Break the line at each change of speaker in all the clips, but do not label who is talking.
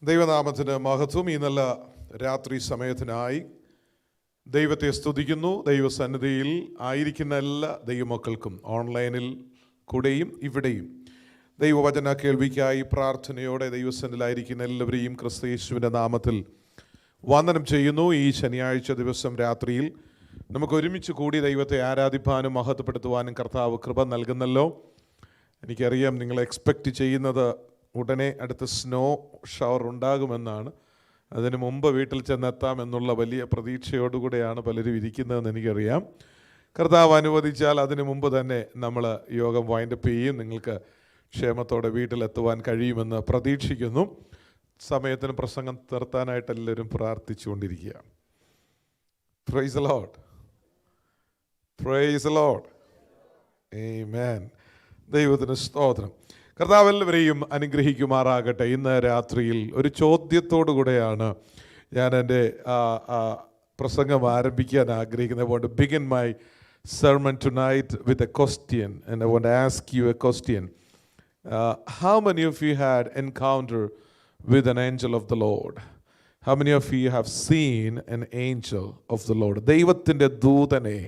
ദൈവനാമത്തിന് മഹത്വം. ഈ നല്ല രാത്രി സമയത്തിനായി ദൈവത്തെ സ്തുതിക്കുന്നു. ദൈവസന്നിധിയിൽ ആയിരിക്കുന്ന എല്ലാ ദൈവമക്കൾക്കും ഓൺലൈനിൽ കൂടെയും ഇവിടെയും ദൈവവചന കേൾവിക്കായി പ്രാർത്ഥനയോടെ ദൈവസന്നിധിയിലായിരിക്കുന്ന എല്ലാവരെയും ക്രിസ്തുയേശുവിൻ്റെ നാമത്തിൽ വന്ദനം ചെയ്യുന്നു. ഈ ശനിയാഴ്ച ദിവസം രാത്രിയിൽ നമുക്ക് ഒരുമിച്ച് കൂടി ദൈവത്തെ ആരാധിപ്പാനും മഹത്വപ്പെടുത്തുവാനും കർത്താവ് കൃപ നൽകുന്നല്ലോ. എനിക്കറിയാം നിങ്ങൾ എക്സ്പെക്റ്റ് ചെയ്യുന്നത് ഉടനെ അടുത്ത സ്നോ ഷവർ ഉണ്ടാകുമെന്നാണ്. അതിന് മുമ്പ് വീട്ടിൽ ചെന്നെത്താം എന്നുള്ള വലിയ പ്രതീക്ഷയോടുകൂടെയാണ് പലരും ഇരിക്കുന്നതെന്ന് എനിക്കറിയാം. കർത്താവ് അനുവദിച്ചാൽ അതിന് മുമ്പ് തന്നെ നമ്മൾ യോഗം വൈൻഡപ്പ് ചെയ്യും. നിങ്ങൾക്ക് ക്ഷേമത്തോടെ വീട്ടിലെത്തുവാൻ കഴിയുമെന്ന് പ്രതീക്ഷിക്കുന്നു. സമയത്തിന് പ്രസംഗം നിർത്താനായിട്ട് എല്ലാവരും പ്രാർത്ഥിച്ചുകൊണ്ടിരിക്കുക. Praise the Lord, praise the Lord, amen. ദൈവത്തിന് സ്തോത്രം. കർത്താവ് എല്ലാവരെയും അനുഗ്രഹിക്കുമാറാകട്ടെ. ഇന്ന് രാത്രിയിൽ ഒരു ചോദ്യത്തോടു കൂടെയാണ് ഞാൻ എൻ്റെ പ്രസംഗം ആരംഭിക്കാൻ ആഗ്രഹിക്കുന്നത്. I want to begin my sermon tonight with a question, and I want to ask you a question. How many of you had encounter with an angel of the Lord? How many of you have seen an angel of the Lord? ദൈവത്തിൻ്റെ ദൂതനെ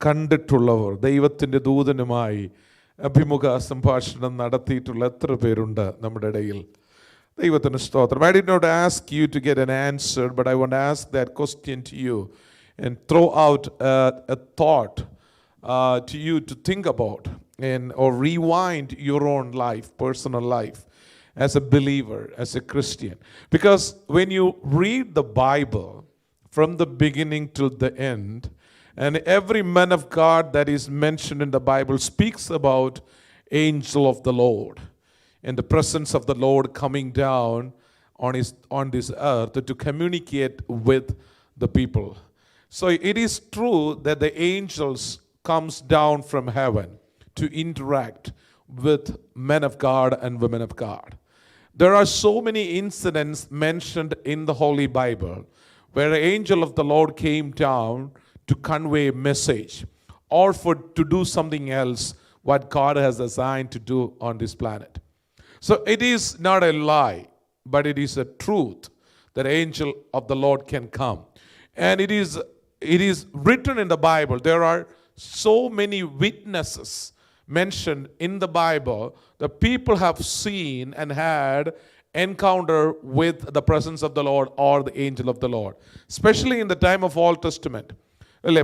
കണ്ടിട്ടുള്ളവർ, ദൈവത്തിൻ്റെ ദൂതനുമായി അഭിമുഖ സംഭാഷണം നടത്തിയിട്ടുള്ള എത്ര പേരുണ്ട് നമ്മുടെ ഇടയിൽ? ദൈവത്തിന് സ്തോത്രം. I did not ask you to get an answer, but I want to ask that question to you and throw out a thought to you to think about or rewind your own life, personal life as a believer, as a Christian. Because when you read the Bible from the beginning till the end, and every man of God that is mentioned in the Bible speaks about angel of the Lord and the presence of the Lord coming down on this earth to communicate with the people. So it is true that the angels comes down from heaven to interact with men of God and women of God. There are so many incidents mentioned in the Holy Bible where an angel of the Lord came down to convey a message or to do something else what God has assigned to do on this planet. So it is not a lie, but it is a truth that angel of the Lord can come. And it is written in the Bible. There are so many witnesses mentioned in the Bible that people have seen and had encounter with the presence of the Lord or the angel of the Lord, especially in the time of Old Testament. അല്ലേ?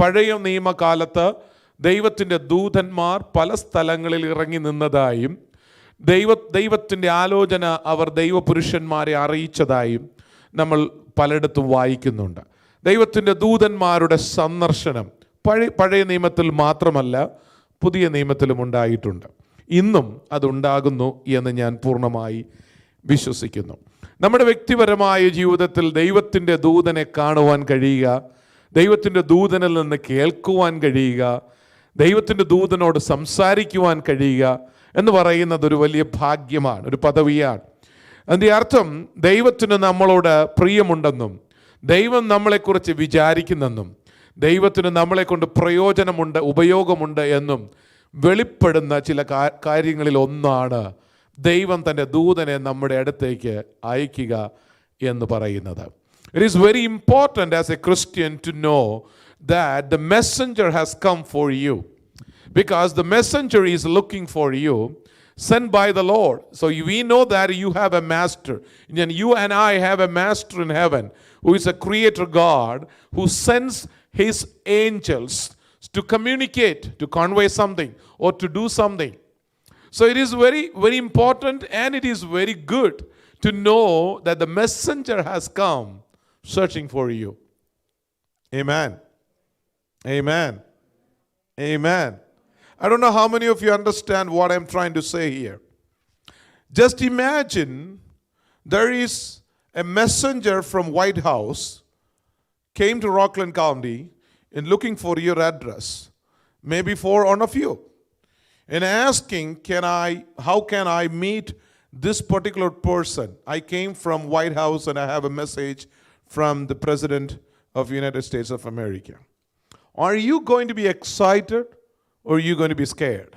പഴയ നിയമകാലത്ത് ദൈവത്തിൻ്റെ ദൂതന്മാർ പല സ്ഥലങ്ങളിൽ ഇറങ്ങി നിന്നതായും ദൈവത്തിൻ്റെ ആലോചന അവർ ദൈവപുരുഷന്മാരെ അറിയിച്ചതായും നമ്മൾ പലയിടത്തും വായിക്കുന്നുണ്ട്. ദൈവത്തിൻ്റെ ദൂതന്മാരുടെ സന്ദർശനം പഴയ നിയമത്തിൽ മാത്രമല്ല പുതിയ നിയമത്തിലും ഉണ്ടായിട്ടുണ്ട്. ഇന്നും അതുണ്ടാകുന്നു എന്ന് ഞാൻ പൂർണ്ണമായി വിശ്വസിക്കുന്നു. നമ്മുടെ വ്യക്തിപരമായ ജീവിതത്തിൽ ദൈവത്തിൻ്റെ ദൂതനെ കാണുവാൻ കഴിയുക, ദൈവത്തിൻ്റെ ദൂതനിൽ നിന്ന് കേൾക്കുവാൻ കഴിയുക, ദൈവത്തിൻ്റെ ദൂതനോട് സംസാരിക്കുവാൻ കഴിയുക എന്ന് പറയുന്നത് ഒരു വലിയ ഭാഗ്യമാണ്, ഒരു പദവിയാണ്. അതിൻ്റെ അർത്ഥം ദൈവത്തിന് നമ്മളോട് പ്രിയമുണ്ടെന്നും ദൈവം നമ്മളെക്കുറിച്ച് വിചാരിക്കുന്നെന്നും ദൈവത്തിന് നമ്മളെ കൊണ്ട് പ്രയോജനമുണ്ട്, ഉപയോഗമുണ്ട് എന്നും വെളിപ്പെടുന്ന ചില കാര്യങ്ങളിൽ ഒന്നാണ് ദൈവം തൻ്റെ ദൂതനെ നമ്മുടെ അടുത്തേക്ക് അയക്കുക എന്ന് പറയുന്നത്. It is very important as a Christian to know that the messenger has come for you, because the messenger is looking for you, sent by the Lord. So we know that you have a master, and you and I have a master in heaven who is a creator God who sends his angels to communicate, to convey something or to do something. So it is very, very important, and it is very good to know that the messenger has come searching for you. Amen. Amen. Amen. I don't know how many of you understand what I'm trying to say here. Just imagine there is a messenger from White House came to Rockland County and looking for your address, maybe for one of you, and asking, how can I meet this particular person? I came from White House and I have a message from the President of the United States of America. Are you going to be excited or are you going to be scared?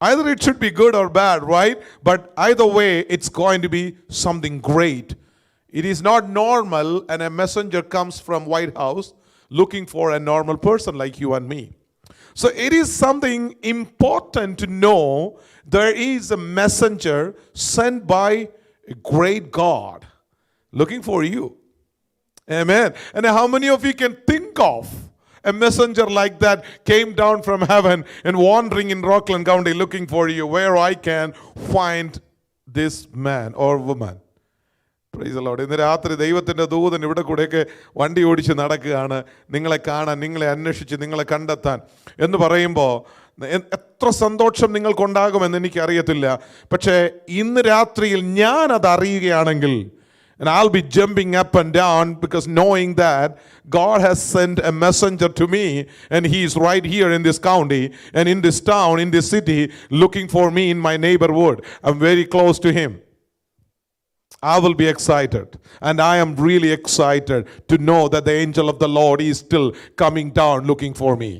Either it should be good or bad, right? But either way, it's going to be something great. It is not normal and a messenger comes from White House looking for a normal person like you and me. So it is something important to know there is a messenger sent by a great God looking for you. Amen. And how many of you can think of a messenger like that came down from heaven and wandering in Rockland County looking for you, where I can find this man or woman? Praise the Lord. ഇന്ന് രാത്രി ദൈവത്തിൻ്റെ ദൂതൻ ഇവിടെ കൂടെയൊക്കെ വണ്ടി ഓടിച്ച് നടക്കുകയാണ്, നിങ്ങളെ കാണാൻ, നിങ്ങളെ അന്വേഷിച്ച്, നിങ്ങളെ കണ്ടെത്താൻ എന്ന് പറയുമ്പോൾ എത്ര സന്തോഷം നിങ്ങൾക്കുണ്ടാകുമെന്ന് എനിക്കറിയത്തില്ല. പക്ഷേ ഇന്ന് രാത്രിയിൽ ഞാൻ അത് അറിയുകയാണെങ്കിൽ, and I'll be jumping up and down because knowing that God has sent a messenger to me and he is right here in this county and in this town, in this city, looking for me in my neighborhood. I'm very close to him. I will be excited, and I am really excited to know that the angel of the Lord is still coming down looking for me.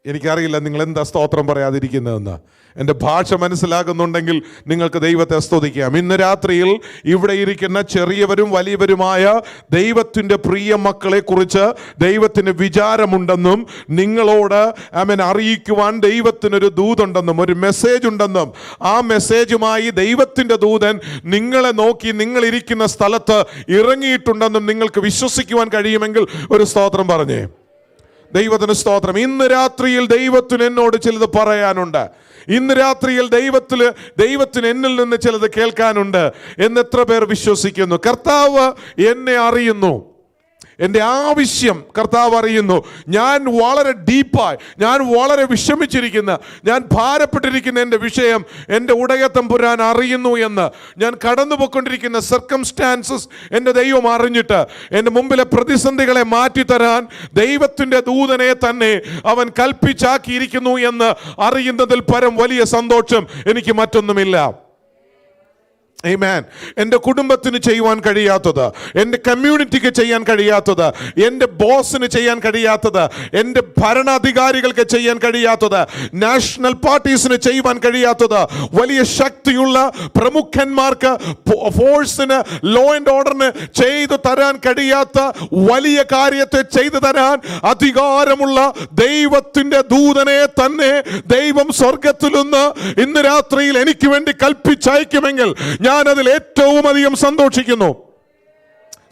എനിക്കറിയില്ല നിങ്ങൾ എന്താ സ്തോത്രം പറയാതിരിക്കുന്നതെന്ന്. എൻ്റെ ഭാഷ മനസ്സിലാകുന്നുണ്ടെങ്കിൽ നിങ്ങൾക്ക് ദൈവത്തെ സ്തുതിക്കാം. ഇന്ന് രാത്രിയിൽ ഇവിടെ ഇരിക്കുന്ന ചെറിയവരും വലിയവരുമായ ദൈവത്തിൻ്റെ പ്രിയ മക്കളെ കുറിച്ച് ദൈവത്തിന് വിചാരമുണ്ടെന്നും നിങ്ങളോട് അറിയിക്കുവാൻ ദൈവത്തിനൊരു ദൂതുണ്ടെന്നും ഒരു മെസ്സേജ് ഉണ്ടെന്നും ആ മെസ്സേജുമായി ദൈവത്തിൻ്റെ ദൂതൻ നിങ്ങളെ നോക്കി നിങ്ങളിരിക്കുന്ന സ്ഥലത്ത് ഇറങ്ങിയിട്ടുണ്ടെന്നും നിങ്ങൾക്ക് വിശ്വസിക്കുവാൻ കഴിയുമെങ്കിൽ ഒരു സ്തോത്രം പറഞ്ഞേ. ദൈവത്തിന് സ്തോത്രം. ഇന്ന് രാത്രിയിൽ ദൈവത്തിന് എന്നോട് ചിലത് പറയാനുണ്ട്. ഇന്ന് രാത്രിയിൽ ദൈവത്തിന് എന്നിൽ നിന്ന് ചിലത് കേൾക്കാനുണ്ട് എന്ന് എത്ര പേർ വിശ്വസിക്കുന്നു? കർത്താവ് എന്നെ അറിയുന്നു, എൻ്റെ ആവശ്യം കർത്താവ് അറിയുന്നു. ഞാൻ വളരെ ഡീപ്പായി, ഞാൻ വളരെ വിഷമിച്ചിരിക്കുന്ന, ഞാൻ ഭാരപ്പെട്ടിരിക്കുന്ന എൻ്റെ വിഷയം എൻ്റെ ഉടയ തമ്പുരാൻ അറിയുന്നു എന്ന്. ഞാൻ കടന്നു പോയിക്കൊണ്ടിരിക്കുന്ന സർക്കംസ്റ്റാൻസസ് എൻ്റെ ദൈവം അറിഞ്ഞിട്ട് എൻ്റെ മുമ്പിലെ പ്രതിസന്ധികളെ മാറ്റിത്തരാൻ ദൈവത്തിൻ്റെ ദൂതനെ തന്നെ അവൻ കൽപ്പിച്ചാക്കിയിരിക്കുന്നു എന്ന് അറിയുന്നതിൽ പരം വലിയ സന്തോഷം എനിക്ക് മറ്റൊന്നുമില്ല. Amen. എൻ്റെ കുടുംബത്തിന് ചെയ്യുവാൻ കഴിയാത്തത്, എൻ്റെ കമ്മ്യൂണിറ്റിക്ക് ചെയ്യാൻ കഴിയാത്തത്, എൻ്റെ ബോസിന് ചെയ്യാൻ കഴിയാത്തത്, എൻ്റെ ഭരണാധികാരികൾക്ക് ചെയ്യാൻ കഴിയാത്തത്, നാഷണൽ പാർട്ടീസിന് ചെയ്യുവാൻ കഴിയാത്തത്, വലിയ ശക്തിയുള്ള പ്രമുഖന്മാർക്ക്, ഫോഴ്സിന്, ലോ ആൻഡ് ഓർഡറിന് ചെയ്തു തരാൻ കഴിയാത്ത വലിയ കാര്യത്തെ ചെയ്തു തരാൻ അധികാരമുള്ള ദൈവത്തിൻ്റെ ദൂതനെ തന്നെ ദൈവം സ്വർഗത്തിൽ നിന്ന് ഇന്ന് രാത്രിയിൽ എനിക്ക് വേണ്ടി കൽപ്പിച്ചയക്കുമെങ്കിൽ ഞാൻ അതിൽ ഏറ്റവും അധികം സന്തോഷിക്കുന്നു.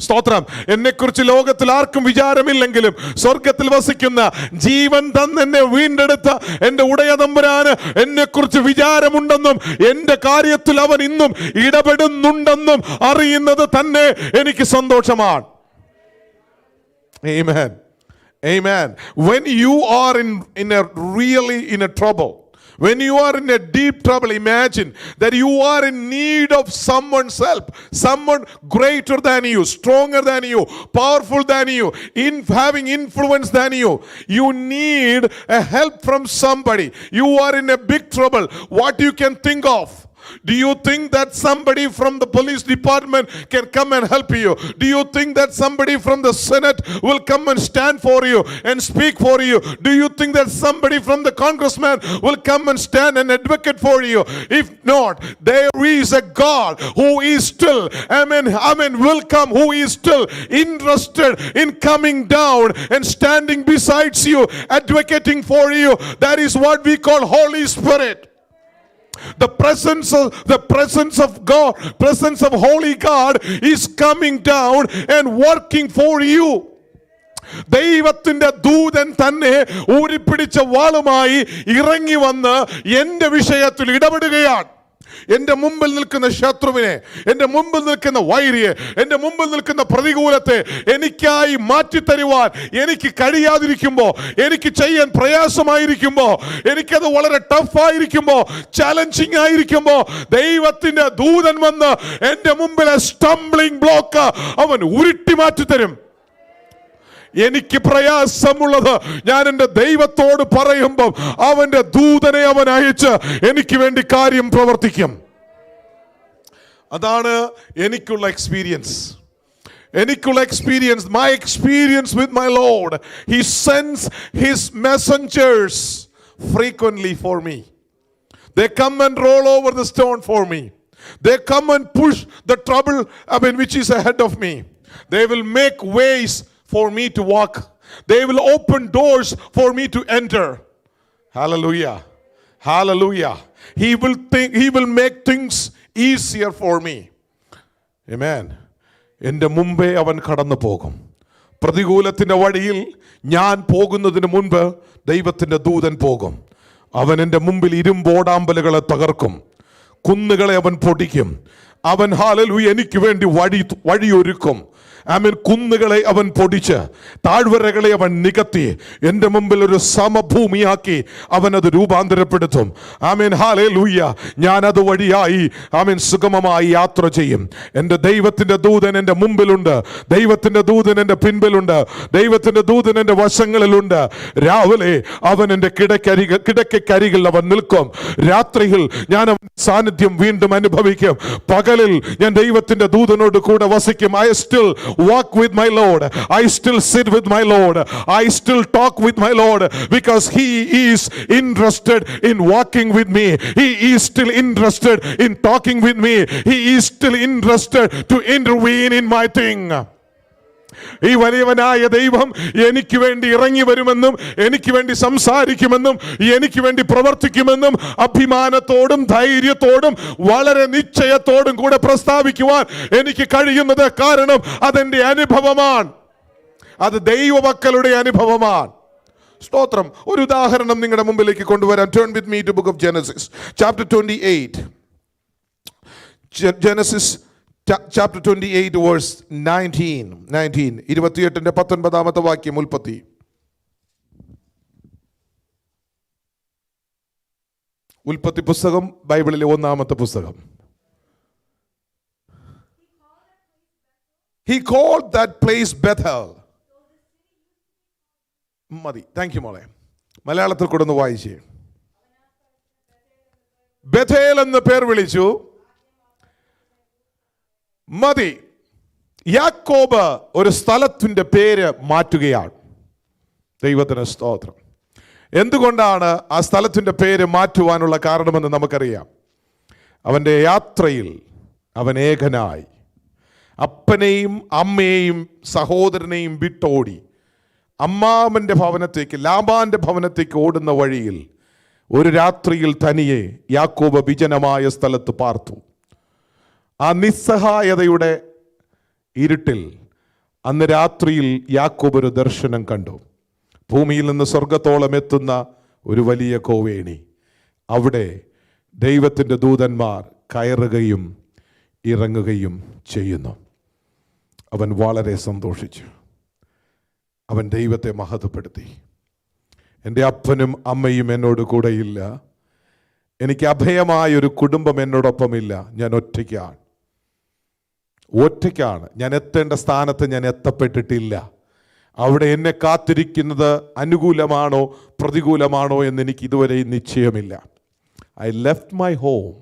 സ്തോത്രം. എന്നെക്കുറിച്ച് ലോകത്തിൽ ആർക്കും വിചാരമില്ലെങ്കിലും സ്വർഗത്തിൽ വസിക്കുന്ന ജീവൻ തന്നെ വീണ്ടെടുത്ത എൻ്റെ ഉടയ തമ്പുരാന് എന്നെക്കുറിച്ച് വിചാരമുണ്ടെന്നും എൻ്റെ കാര്യത്തിൽ അവൻ ഇന്നും ഇടപെടുന്നുണ്ടെന്നും അറിയുന്നത് തന്നെ എനിക്ക് സന്തോഷമാണ്. Amen. Amen. When you are in a trouble, when you are in a deep trouble, imagine that you are in need of someone's help, someone greater than you, stronger than you, powerful than you, having influence than you. You need a help from somebody. You are in a big trouble. What you can think of? Do you think that somebody from the police department can come and help you? Do you think that somebody from the Senate will come and stand for you and speak for you? Do you think that somebody from the congressman will come and stand and advocate for you? If not, there is a God who is still, will come, who is still interested in coming down and standing besides you, advocating for you. That is what we call Holy Spirit. The presence of God, presence of Holy God is coming down and working for you. ദൈവത്തിന്റെ ദൂതൻ തന്നെ ഊരിപ്പിടിച്ച വാളുമായി ഇറങ്ങി വന്ന് എൻ്റെ വിഷയത്തിൽ ഇടപെടുകയാണ്. എൻ്റെ മുമ്പിൽ നിൽക്കുന്ന ശത്രുവിനെ, എൻ്റെ മുമ്പിൽ നിൽക്കുന്ന വൈരിയെ, എൻ്റെ മുമ്പിൽ നിൽക്കുന്ന പ്രതികൂലത്തെ എനിക്കായി മാറ്റിത്തരുവാൻ എനിക്ക് കഴിയാതിരിക്കുമ്പോൾ, എനിക്ക് ചെയ്യാൻ പ്രയാസമായിരിക്കുമ്പോൾ, എനിക്കത് വളരെ ടഫായിരിക്കുമ്പോൾ, ചാലഞ്ചിങ് ആയിരിക്കുമ്പോൾ ദൈവത്തിൻ്റെ ദൂതൻ വന്ന് എൻ്റെ മുമ്പിലെ സ്റ്റംബ്ലിംഗ് ബ്ലോക്ക് അവൻ ഉരുട്ടി മാറ്റിത്തരും. എനിക്ക് പ്രയാസമുള്ളത് ഞാൻ എൻ്റെ ദൈവത്തോട് പറയുമ്പോൾ അവൻ്റെ ദൂതനെ അവൻ അയച്ച് എനിക്ക് വേണ്ടി കാര്യം പ്രവർത്തിക്കും. അതാണ് എനിക്കുള്ള experience. My experience with my Lord. He sends his messengers frequently for me. They come and roll over the stone for me. They come and push the trouble, which is ahead of me. They will make ways for me to walk. They will open doors for me to enter. Hallelujah. Hallelujah. He will make things easier for me. Amen. എൻ്റെ മുമ്പേ അവൻ കടന്നു പോകും. പ്രതികൂലത്തിൻ്റെ വഴിയിൽ ഞാൻ പോകുന്നതിന് മുൻപ് ദൈവത്തിൻ്റെ ദൂതൻ പോകും. അവൻ എൻ്റെ മുമ്പിൽ ഇരുമ്പോടാമ്പലുകളെ തകർക്കും, കുന്നുകളെ അവൻ പൊടിക്കും. അവൻ ഹല്ലേലൂയ എനിക്ക് വേണ്ടി വഴിയൊരുക്കും. ആമേൻ. കുന്നുകളെ അവൻ പൊടിച്ച് താഴ്വരകളെ അവൻ നികത്തി എൻ്റെ മുമ്പിൽ ഒരു സമഭൂമിയാക്കി അവനത് രൂപാന്തരപ്പെടുത്തും. ആമേൻ. ഹല്ലേലൂയ. ഞാനത് വഴിയായി ആമേൻ സുഗമമായി യാത്ര ചെയ്യും. എൻ്റെ ദൈവത്തിൻ്റെ ദൂതൻ എൻ്റെ മുമ്പിലുണ്ട്, ദൈവത്തിൻ്റെ ദൂതൻ എൻ്റെ പിൻപിലുണ്ട്, ദൈവത്തിൻ്റെ ദൂതൻ എൻ്റെ വശങ്ങളിലുണ്ട്. രാവിലെ അവൻ എൻ്റെ കിടക്കരികിൽ അവൻ നിൽക്കും. രാത്രിയിൽ ഞാൻ അവൻ സാന്നിധ്യം വീണ്ടും അനുഭവിക്കും. പകലിൽ ഞാൻ ദൈവത്തിൻ്റെ ദൂതനോട് കൂടെ വസിക്കും. I still walk with my Lord. I still sit with my Lord. I still talk with my Lord, because He is interested in walking with me. He is still interested in talking with me. He is still interested to intervene in my thing. ഈ വലിയവനായ ദൈവം എനിക്ക് വേണ്ടി ഇറങ്ങി വരുമെന്നും എനിക്ക് വേണ്ടി സംസാരിക്കുമെന്നും എനിക്ക് വേണ്ടി പ്രവർത്തിക്കുമെന്നും അഭിമാനത്തോടും ധൈര്യത്തോടും വളരെ നിശ്ചയത്തോടും കൂടെ പ്രസ്താവിക്കുവാൻ എനിക്ക് കഴിയുന്നത് കാരണം അതെന്റെ അനുഭവമാണ്. അത് ദൈവമക്കളുടെ അനുഭവമാണ്. സ്തോത്രം. ഒരു ഉദാഹരണം നിങ്ങളുടെ മുമ്പിലേക്ക് കൊണ്ടുവരാൻ. Turn with me to book of Genesis chapter 28. Genesis chapter 28 verse 19. 28ന്റെ 19ാമത്തെ വാക്യം. ഉൽപ്പത്തി. ഉൽപ്പത്തി പുസ്തകം ബൈബിളിലെ 1ാമത്തെ പുസ്തകം. He called that place Bethel. മതി. താങ്ക് യു മോളെ. മലയാളത്തിൽ കൂടെ ഒന്ന് വായിച്ചേ. ബെഥേൽ എന്ന് പേർ വിളിച്ചു. മതി. യാക്കോബ് ഒരു സ്ഥലത്തിന്റെ പേര് മാറ്റുകയാണ്. ദൈവത്തിന് സ്തോത്രം. എന്തുകൊണ്ടാണ് ആ സ്ഥലത്തിന്റെ പേര് മാറ്റുവാനുള്ള കാരണമെന്ന് നമുക്കറിയാം. അവന്റെ യാത്രയിൽ അവൻ ഏകനായി അപ്പനെയും അമ്മയെയും സഹോദരനെയും വിട്ടോടി അമ്മാമന്റെ ഭവനത്തേക്ക്, ലാബാന്റെ ഭവനത്തേക്ക് ഓടുന്ന വഴിയിൽ ഒരു രാത്രിയിൽ തനിയെ യാക്കോബ് വിജനമായ സ്ഥലത്ത് പാർത്തു. ആ നിസ്സഹായതയുടെ ഇരുട്ടിൽ അന്ന് രാത്രിയിൽ യാക്കോബ് ഒരു ദർശനം കണ്ടു. ഭൂമിയിൽ നിന്ന് സ്വർഗത്തോളം എത്തുന്ന ഒരു വലിയ കോവേണി. അവിടെ ദൈവത്തിൻ്റെ ദൂതന്മാർ കയറുകയും ഇറങ്ങുകയും ചെയ്യുന്നു. അവൻ വളരെ സന്തോഷിച്ചു. അവൻ ദൈവത്തെ മഹത്വപ്പെടുത്തി. എൻ്റെ അപ്പനും അമ്മയും എന്നോട് കൂടെയില്ല, എനിക്ക് അഭയമായൊരു കുടുംബം എന്നോടൊപ്പമില്ല, ഞാൻ ഒറ്റയ്ക്കാണ്. ഞാൻ എത്തേണ്ട സ്ഥാനത്ത് ഞാൻ എത്തപ്പെട്ടിട്ടില്ല. അവിടെ എന്നെ കാത്തിരിക്കുന്നത് അനുകൂലമാണോ പ്രതികൂലമാണോ എന്ന് എനിക്ക് ഇതുവരെ നിശ്ചയമില്ല. I left my home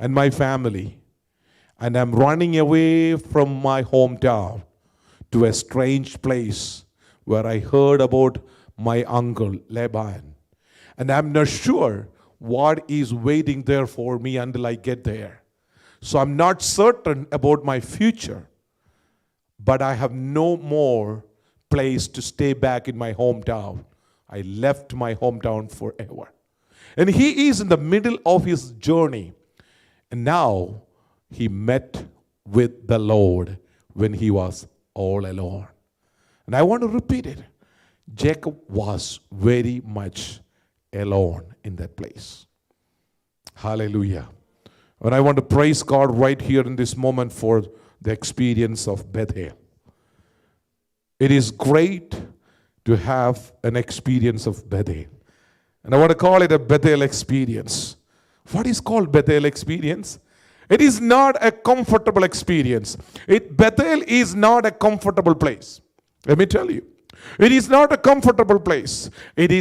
and my family and I'm running away from my hometown to a strange place where I heard about my uncle Laban, and I'm not sure what is waiting there for me until I get there. So I'm not certain about my future, but I have no more place to stay back in my hometown. I left my hometown forever. And he is in the middle of his journey, and now he met with the Lord when he was all alone. And I want to repeat it. Jacob was very much alone in that place. Hallelujah. And I want to praise God right here in this moment for the experience of Bethel. It is great to have an experience of Bethel. And I want to call it a Bethel experience. What is called Bethel experience? It is not a comfortable experience. Bethel is not a comfortable place. Let me tell you. It is not a comfortable place. It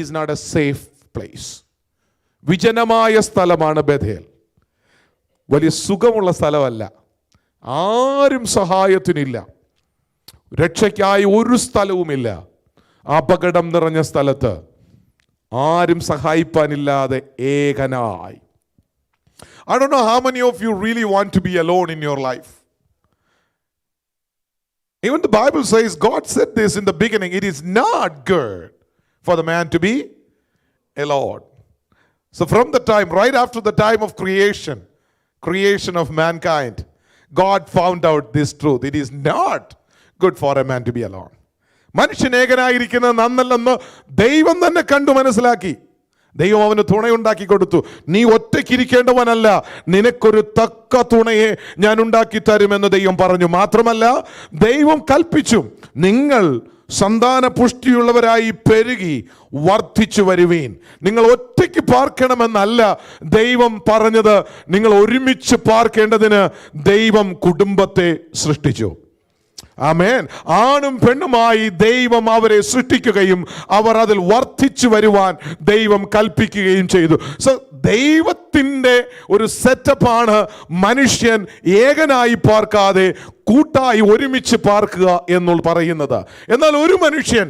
is not a safe place. വിജനമായ സ്ഥലമാണ് Bethel. വലിയ സുഖമുള്ള സ്ഥലമല്ല. ആരും സഹായത്തിനില്ല. രക്ഷയ്ക്കായി ഒരു സ്ഥലവുമില്ല. അപകടം നിറഞ്ഞ സ്ഥലത്ത് ആരും സഹായിപ്പാനില്ലാതെ ഏകനായി. I don't know how many of you really want to be alone in your life. Even the Bible says, God said this in the beginning, it is not good for the man to be alone. So from the time, right after the time of creation of mankind, God found out this truth. It is not good for a man to be alone. മനുഷ്യൻ ഏകനായിരിക്കുന്നത് നന്നല്ലെന്ന് ദൈവം തന്നെ കണ്ടു മനസ്സിലാക്കി. ദൈവം അവന് തുണയുണ്ടാക്കി കൊടുത്തു. നീ ഒറ്റയ്ക്കിരിക്കേണ്ടവനല്ല, നിനക്കൊരു തക്ക തുണയെ ഞാൻ ഉണ്ടാക്കി തരുമെന്ന് ദൈവം പറഞ്ഞു. മാത്രമല്ല ദൈവം കൽപ്പിച്ചു, നിങ്ങൾ സന്താന പുഷ്ടിയുള്ളവരായി പെരുകി വർദ്ധിച്ചു വരുവീൻ. നിങ്ങൾ ഒറ്റയ്ക്ക് പാർക്കണമെന്നല്ല ദൈവം പറഞ്ഞത്, നിങ്ങൾ ഒരുമിച്ച് പാർക്കേണ്ടതിന് ദൈവം കുടുംബത്തെ സൃഷ്ടിച്ചു. ആമേൻ. ആണും പെണ്ണുമായി ദൈവം അവരെ സൃഷ്ടിക്കുകയും അവർ അതിൽ വർദ്ധിച്ചു വരുവാൻ ദൈവം കൽപ്പിക്കുകയും ചെയ്തു. സോ ദൈവത്തിൻ്റെ ഒരു സെറ്റപ്പാണ് മനുഷ്യൻ ഏകനായി പാർക്കാതെ കൂട്ടായി ഒരുമിച്ച് പാർക്കുക എന്നുള്ള പറയുന്നത്. എന്നാൽ ഒരു മനുഷ്യൻ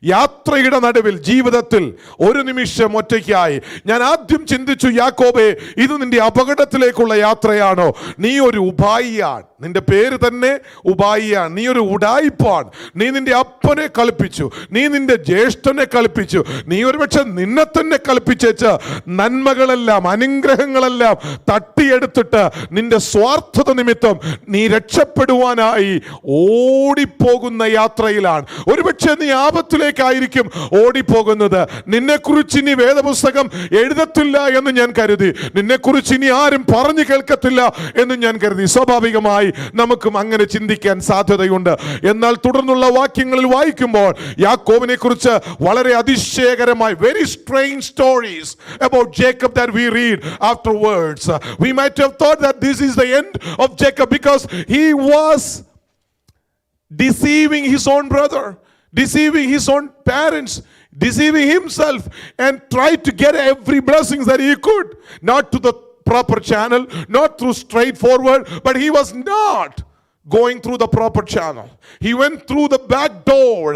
യാത്രയുടെ നടുവിൽ ജീവിതത്തിൽ ഒരു നിമിഷം ഒറ്റയ്ക്കായി, ഞാൻ ആദ്യം ചിന്തിച്ചു, യാക്കോബേ, ഇത് നിന്റെ അപകടത്തിലേക്കുള്ള യാത്രയാണോ? നീ ഒരു ഉപായിയാണ്, നിന്റെ പേര് തന്നെ ഉപായിയാണ്. നീ ഒരു ഉടായിപ്പാണ്. നീ നിന്റെ അപ്പനെ കളിപ്പിച്ചു, നീ നിന്റെ ജ്യേഷ്ഠനെ കളിപ്പിച്ചു, നീ ഒരുപക്ഷെ നിന്നെ തന്നെ കളിപ്പിച്ചേച്ച് നന്മകളെല്ലാം അനുഗ്രഹങ്ങളെല്ലാം തട്ടിയെടുത്തിട്ട് നിന്റെ സ്വാർത്ഥത നിമിത്തം നീ രക്ഷപ്പെടുവാനായി ഓടിപ്പോകുന്ന യാത്രയിലാണ്. ഒരുപക്ഷെ നീ ആപത്തിലേക്കായിരിക്കും ഓടിപ്പോകുന്നത്. നിന്നെക്കുറിച്ച് ഇനി വേദപുസ്തകം എഴുതത്തില്ല എന്ന് ഞാൻ കരുതി, നിന്നെക്കുറിച്ച് ഇനി ആരും പറഞ്ഞു കേൾക്കത്തില്ല എന്ന് ഞാൻ കരുതി. സ്വാഭാവികമായി നമുക്കും അങ്ങനെ ചിന്തിക്കാൻ സാധ്യതയുണ്ട്. എന്നാൽ തുടർന്നുള്ള വാക്യങ്ങളിൽ വായിക്കുമ്പോൾ യാക്കോബിനെ കുറിച്ച് വളരെ അതിശയകരമായി very strange stories about Jacob that we read afterwards. We might have thought that this is the end of Jacob because he was deceiving his own brother, deceiving his own parents, deceiving himself, and tried to get every blessings that he could, not to the proper channel, not through straightforward, but he was not going through the proper channel. He went through the back door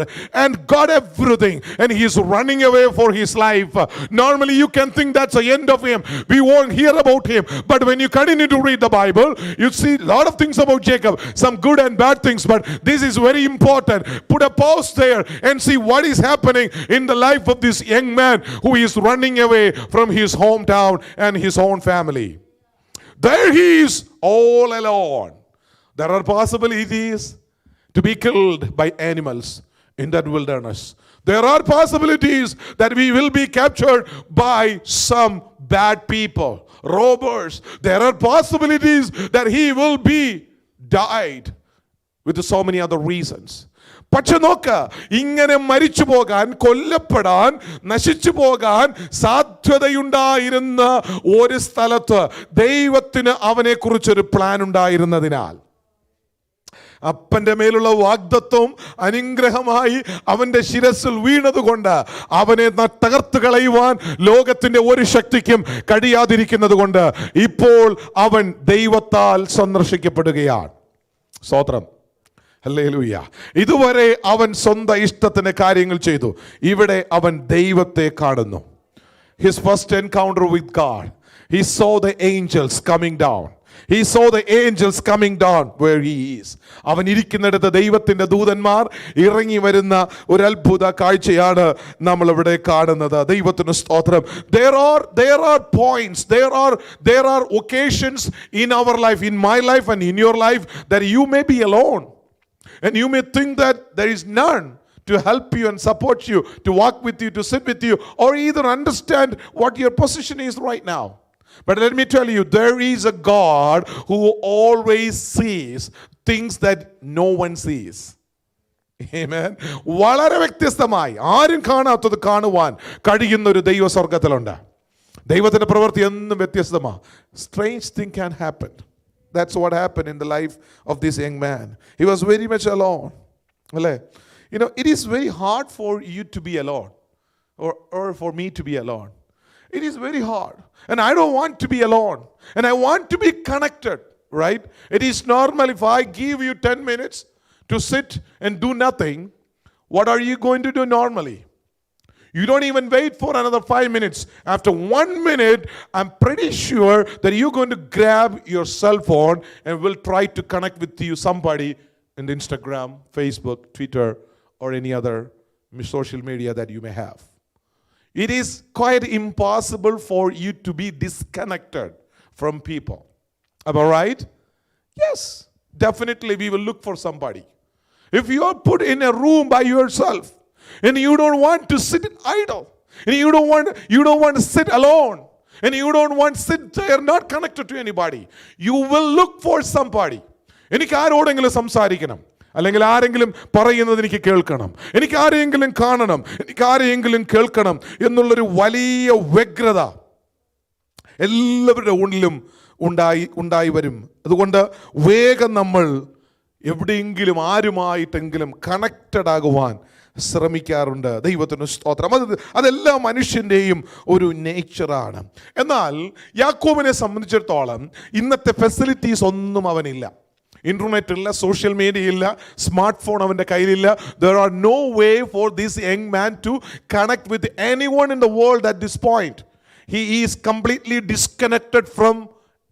and got everything, and he is running away for his life. Normally you can think that's the end of him, we won't hear about him, but when you continue to read the Bible, you see a lot of things about Jacob, some good and bad things, but this is very important. Put a pause there and see what is happening in the life of this young man who is running away from his hometown and his own family. There he is all alone. There are possibilities to be killed by animals in that wilderness. There are possibilities that we will be captured by some bad people, robbers. There are possibilities that he will be died with so many other reasons. പക്ഷെ നോക്ക്, ഇങ്ങനെ മരിച്ചു പോകാൻ, കൊല്ലപ്പെടാൻ, നശിച്ചു പോകാൻ സാധ്യതയുണ്ടായിരുന്ന ഒരു സ്ഥലത്ത് ദൈവത്തിന് അവനെ കുറിച്ചൊരു പ്ലാൻ ഉണ്ടായിരുന്നതിനാൽ അപ്പന്റെ മേലുള്ള വാഗ്ദത്വം അനുഗ്രഹമായി അവന്റെ ശിരസിൽ വീണതുകൊണ്ട് അവനെ തകർത്ത് കളയുവാൻ ലോകത്തിന്റെ ഒരു ശക്തിക്കും കഴിയാതിരിക്കുന്നത് കൊണ്ട് ഇപ്പോൾ അവൻ ദൈവത്താൽ സന്ദർശിക്കപ്പെടുകയാണ്. സ്തോത്രം, ഹല്ലേലൂയ. ഇതുവരെ അവൻ സ്വന്തം ഇഷ്ടത്തിന് കാര്യങ്ങൾ ചെയ്തു, ഇവിടെ അവൻ ദൈവത്തെ കാണുന്നു. His first encounter with God, he saw the angels coming down. He saw the angels coming down where he is. അവൻ ഇരിക്കുന്നിടത്ത് ദൈവത്തിന്റെ ദൂതന്മാർ ഇറങ്ങി വരുന്ന ഒരു അത്ഭുത കാഴ്ചയാണ് നമ്മൾ ഇവിടെ കാണുന്നത്. ദൈവത്തിന് സ്തോത്രം. There are points, there are occasions in our life, in my life and in your life, that you may be alone and you may think that there is none to help you and support you, to walk with you, to sit with you, or either understand what your position is right now. But let me tell you, there is a God who always sees things that no one sees. Amen. വളരെ വ്യത്യസ്തമായി ആരും കാണാത്തത് കാണുവാൻ കഴിയുന്ന ഒരു ദൈവ സ്വർഗത്തിലുണ്ട്. ദൈവത്തിന്റെ പ്രവൃത്തി എന്നും വ്യത്യസ്തമാണ്. Strange thing can happen. That's what happened in the life of this young man. He was very much alone. You know, it is very hard for you to be alone, or for me to be alone. It is very hard. And I don't want to be alone. And I want to be connected, right? It is normal if I give you 10 minutes to sit and do nothing. What are you going to do normally? You don't even wait for another 5 minutes. After 1 minute, I'm pretty sure that you're going to grab your cell phone and will try to connect with you somebody in Instagram, Facebook, Twitter, or any other social media that you may have. It is quite impossible for you to be disconnected from people. Am I right? Yes, definitely we will look for somebody. If you are put in a room by yourself and you don't want to sit idle, and you don't want to sit alone, and you don't want to sit there not connected to anybody, you will look for somebody. എനിക്ക് ആരോടെങ്കിലും സംസാരിക്കണം, അല്ലെങ്കിൽ ആരെങ്കിലും പറയുന്നത് എനിക്ക് കേൾക്കണം, എനിക്ക് ആരെയെങ്കിലും കാണണം, എനിക്ക് ആരെയെങ്കിലും കേൾക്കണം എന്നുള്ളൊരു വലിയ വ്യഗ്രത എല്ലാവരുടെ ഉള്ളിലും ഉണ്ടായി വരും. അതുകൊണ്ട് വേഗം നമ്മൾ എവിടെയെങ്കിലും ആരുമായിട്ടെങ്കിലും കണക്റ്റഡ് ആകുവാൻ ശ്രമിക്കാറുണ്ട്. ദൈവത്തിന് സ്തോത്രം. അതെല്ലാ മനുഷ്യൻ്റെയും ഒരു നേച്ചറാണ്. എന്നാൽ യാക്കോബിനെ സംബന്ധിച്ചിടത്തോളം ഇന്നത്തെ ഫെസിലിറ്റീസ് ഒന്നും അവനില്ല. ഇന്റർനെറ്റ് ഇല്ല, സോഷ്യൽ മീഡിയ ഇല്ല, സ്മാർട്ട് ഫോൺ അവൻ്റെ കയ്യിലില്ല. There are no way for this young man to connect with anyone in the world at this point. He is completely disconnected from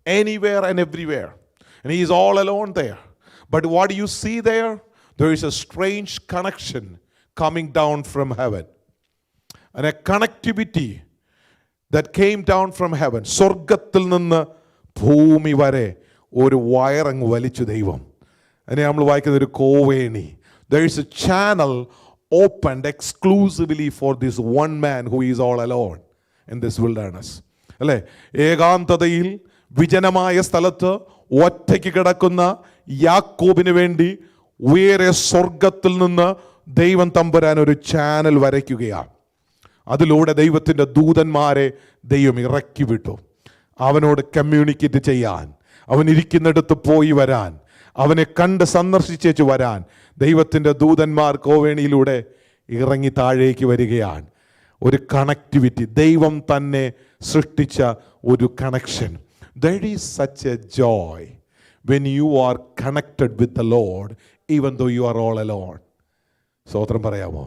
anywhere and everywhere. And he is all alone there. But what do you see there? There is a strange connection coming down from heaven. And a connectivity that came down from heaven. സ്വർഗത്തിൽ നിന്ന് ഭൂമി വരെ ഒരു വയറങ്ങ് വലിച്ചു ദൈവം. അതിനെ നമ്മൾ വായിക്കുന്ന ഒരു കോവേണി. There is a channel opened exclusively for this one man who is all alone in this wilderness. അല്ലേ? ഏകാന്തതയിൽ വിജനമായ സ്ഥലത്ത് ഒറ്റയ്ക്ക് കിടക്കുന്ന യാക്കോബിന് വേണ്ടി ഉയരെ സ്വർഗത്തിൽ നിന്ന് ദൈവം തമ്പുരാൻ ഒരു ചാനൽ വരയ്ക്കുകയാണ്. അതിലൂടെ ദൈവത്തിൻ്റെ ദൂതന്മാരെ ദൈവം ഇറക്കി വിട്ടു. അവനോട് കമ്മ്യൂണിക്കേറ്റ് ചെയ്യാൻ, അവൻ ഇരിക്കുന്നിടത്ത് പോയി വരാൻ, അവനെ കണ്ട് സന്ദർശിച്ചേച്ച് വരാൻ ദൈവത്തിൻ്റെ ദൂതന്മാർ കോവേണിയിലൂടെ ഇറങ്ങി താഴേക്ക് വരികയാണ്. ഒരു കണക്ടിവിറ്റി, ദൈവം തന്നെ സൃഷ്ടിച്ച ഒരു connection. There is such a joy when you are connected with the Lord, even though you are all alone. സ്തോത്രം പറയാമോ?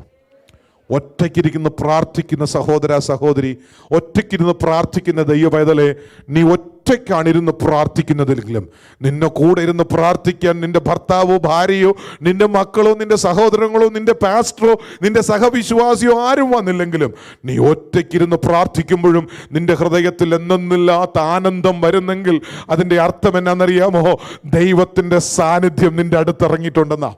ഒറ്റയ്ക്കിരിക്കുന്ന പ്രാർത്ഥിക്കുന്ന സഹോദര സഹോദരി, ഒറ്റയ്ക്കിരുന്ന് പ്രാർത്ഥിക്കുന്ന ദൈവപൈതലേ, നീ ഒറ്റയ്ക്കാണ് ഇരുന്ന് പ്രാർത്ഥിക്കുന്നതെങ്കിലും നിന്നെ കൂടെ ഇരുന്ന് പ്രാർത്ഥിക്കാൻ നിന്റെ ഭർത്താവോ ഭാര്യയോ നിന്റെ മക്കളോ നിന്റെ സഹോദരങ്ങളോ നിന്റെ പാസ്റ്ററോ നിന്റെ സഹവിശ്വാസിയോ ആരും വന്നില്ലെങ്കിലും നീ ഒറ്റയ്ക്കിരുന്ന് പ്രാർത്ഥിക്കുമ്പോഴും നിന്റെ ഹൃദയത്തിൽ എന്തെന്നില്ലാത്ത ആനന്ദം വരുന്നെങ്കിൽ അതിൻ്റെ അർത്ഥം എന്നാണെന്നറിയാമോ? ദൈവത്തിൻ്റെ സാന്നിധ്യം നിന്റെ അടുത്തിറങ്ങിയിട്ടുണ്ടെന്നാ.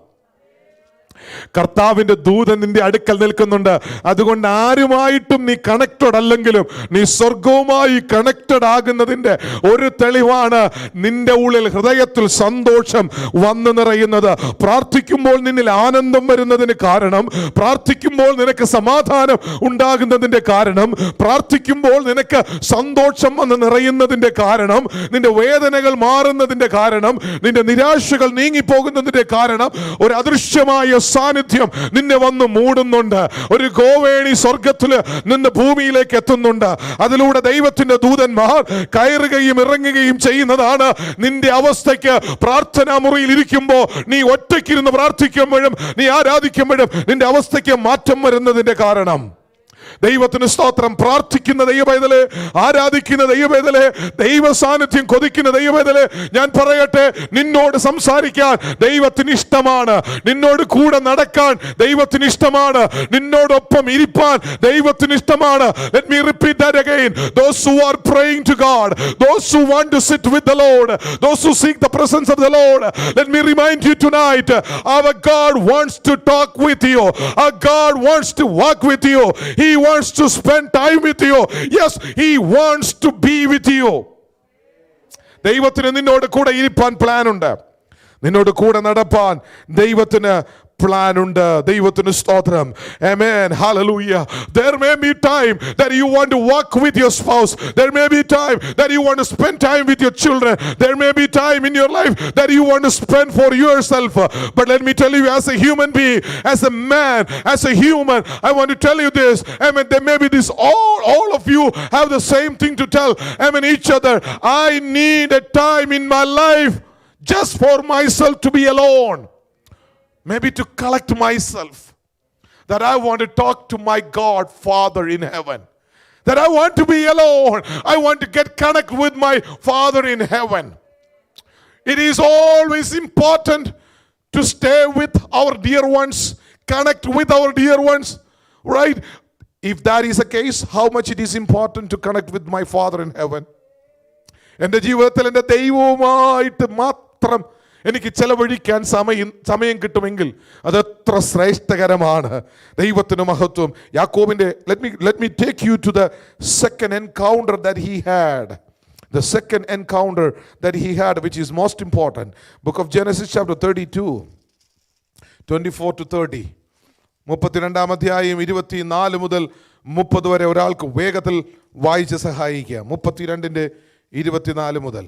കർത്താവിന്റെ ദൂതൻ നിന്റെ അടുക്കൽ നിൽക്കുന്നുണ്ട്. അതുകൊണ്ട് ആരുമായിട്ടും നീ കണക്റ്റഡ് അല്ലെങ്കിലും നീ സ്വർഗവുമായി കണക്റ്റഡ് ആകുന്നതിന്റെ ഒരു തെളിവാണ് നിന്റെ ഉള്ളിൽ ഹൃദയത്തിൽ സന്തോഷം വന്നു നിറയുന്നത്. പ്രാർത്ഥിക്കുമ്പോൾ നിന്നിൽ ആനന്ദം വരുന്നതിന് കാരണം, പ്രാർത്ഥിക്കുമ്പോൾ നിനക്ക് സമാധാനം ഉണ്ടാകുന്നതിന്റെ കാരണം, പ്രാർത്ഥിക്കുമ്പോൾ നിനക്ക് സന്തോഷം വന്ന് നിറയുന്നതിന്റെ കാരണം, നിന്റെ വേദനകൾ മാറുന്നതിന്റെ കാരണം, നിന്റെ നിരാശകൾ നീങ്ങിപ്പോകുന്നതിന്റെ കാരണം ഒരു അദൃശ്യമായ സാന്നിധ്യം നിന്നെ വന്ന് മൂടുന്നുണ്ട്. ഒരു ഗോവേണി സ്വർഗത്തില് നിന്ന് ഭൂമിയിലേക്ക് എത്തുന്നുണ്ട്. അതിലൂടെ ദൈവത്തിന്റെ ദൂതന്മാർ കയറുകയും ഇറങ്ങുകയും ചെയ്യുന്നതാണ്. നിന്റെ അവസ്ഥയ്ക്ക് പ്രാർത്ഥനാ മുറിയിൽ ഇരിക്കുമ്പോൾ നീ ഒറ്റയ്ക്കിരുന്ന് പ്രാർത്ഥിക്കുമ്പോഴും നീ ആരാധിക്കുമ്പോഴും നിന്റെ അവസ്ഥയ്ക്ക് മാറ്റം വരുന്നതിന്റെ കാരണം. ദൈവത്തിന് സ്തോത്രം. പ്രാർത്ഥിക്കുന്ന ദൈവപൈതലേ, ആരാധിക്കുന്ന ദൈവപൈതലേ, ദൈവ സാന്നിധ്യം കൊതിക്കുന്ന ദൈവപൈതലേ, ഞാൻ പറയട്ടെ, നിന്നോട് സംസാരിക്കാൻ ദൈവത്തിന് ഇഷ്ടമാണ്. നിന്നോട് കൂടെ നടക്കാൻ ദൈവത്തിന് ഇഷ്ടമാണ്. നിന്നോടൊപ്പം ഇരിപ്പാൻ ദൈവത്തിന് ഇഷ്ടമാണ്. Let me repeat that again. Those who are praying to God, those who want to sit with the Lord, those who seek the presence of the Lord, let me remind you tonight, our God wants to talk with you. Our God wants to walk with you. He wants to spend time with you. Yes, he wants to be with you. ദൈവത്തിന് നിന്നോട് കൂടെ ഇരിപ്പാൻ plan ഉണ്ട്. നിന്നോട് കൂടെ നടപ്പാൻ ദൈവത്തിന് plan ഉണ്ട്. ദൈവത്തിന് സ്തോത്രം. Amen. Hallelujah. There may be time that you want to walk with your spouse. There may be time that you want to spend time with your children. There may be time in your life that you want to spend for yourself. But let me tell you, as a human being, as a man, as a human, I want to tell you this. Amen. There may be this, all of you have the same thing to tell. Amen. Each other. I need a time in my life just for myself to be alone. Maybe to collect myself. that I want to talk to my God, Father in heaven. That I want to be alone. I want to get connected with my Father in heaven. It is always important to stay with our dear ones, connect with our dear ones, right? If that is the case, how much it is important to connect with my Father in heaven. എൻ്റെ ജീവിതത്തിൽ എൻ്റെ ദൈവവുമായിട്ട് മാത്രം എനിക്ക് ചെലവഴിക്കാൻ സമയം കിട്ടുമെങ്കിൽ അതെത്ര ശ്രേഷ്ഠകരമാണ്. ദൈവത്തിന് മഹത്വം. യാക്കോബിന്റെ let me take you to the second encounter that he had. The second encounter that he had, which is most important. Book of Genesis chapter 32, 24 to 30. 32 അധ്യായം 24 മുതൽ 30 വരെ ഒരാൾക്ക് വേഗത്തിൽ വായിച്ച് സഹായിക്കുക. 32:24 മുതൽ.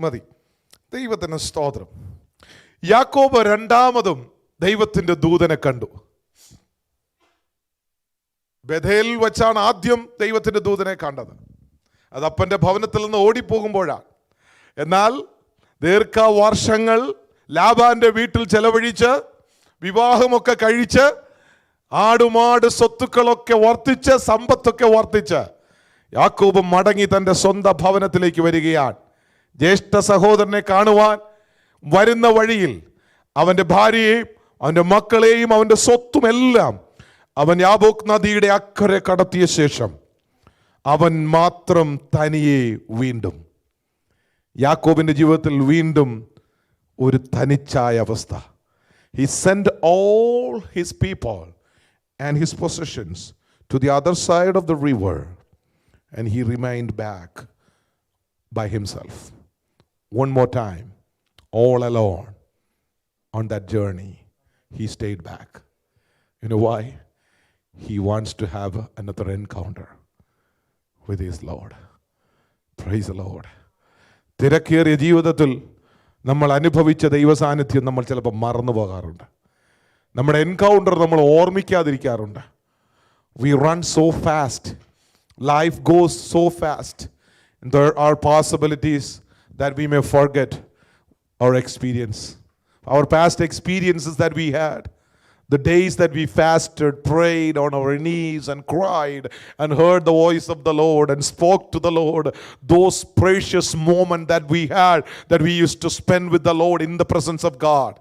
മതി. ദൈവത്തിന് സ്തോത്രം. യാക്കോബ് രണ്ടാമതും ദൈവത്തിന്റെ ദൂതനെ കണ്ടു. ബഥേൽ വച്ചാണ് ആദ്യം ദൈവത്തിന്റെ ദൂതനെ കണ്ടത്. അത് അപ്പന്റെ ഭവനത്തിൽ നിന്ന് ഓടിപ്പോകുമ്പോഴാണ്. എന്നാൽ ദീർഘവർഷങ്ങൾ ലാബാന്റെ വീട്ടിൽ ചെലവഴിച്ച് വിവാഹമൊക്കെ കഴിച്ച് ആടുമാട് സ്വത്തുക്കളൊക്കെ വർദ്ധിച്ച് സമ്പത്തൊക്കെ വർദ്ധിച്ച് യാക്കോബ് മടങ്ങി തൻ്റെ സ്വന്തം ഭവനത്തിലേക്ക് വരികയാണ്. ജ്യേഷ്ഠ സഹോദരനെ കാണുവാൻ വരുന്ന വഴിയിൽ അവൻ്റെ ഭാര്യയെയും അവൻ്റെ മക്കളെയും അവൻ്റെ സ്വത്തുമെല്ലാം അവൻ യാബോക്ക് നദിയുടെ അക്കരെ കടത്തിയ ശേഷം അവൻ മാത്രം തനിയെ വീണ്ടും യാക്കോബിൻ്റെ ജീവിതത്തിൽ വീണ്ടും ഒരു തനിച്ചായ അവസ്ഥ. He sent all his people and his possessions to the other side of the river and he remained back by himself. One more time, all alone on that journey, he stayed back. You know why? He wants to have another encounter with his Lord. Praise the Lord. തിരക്കേറിയ ജീവിതത്തിൽ നമ്മൾ അനുഭവിച്ച ദൈവസാന്നിധ്യം നമ്മൾ ചിലപ്പോൾ മറന്നു പോകാറുണ്ട്. നമ്മുടെ എൻകൗണ്ടർ നമ്മൾ ഓർമ്മിക്കാതിരിക്കാറുണ്ട്. We run so fast. Life goes so fast. And there are possibilities that we may forget our experience. Our past experiences that we had. The days that we fasted, prayed on our knees and cried and heard the voice of the Lord and spoke to the Lord. Those precious moments that we had, that we used to spend with the Lord in the presence of God.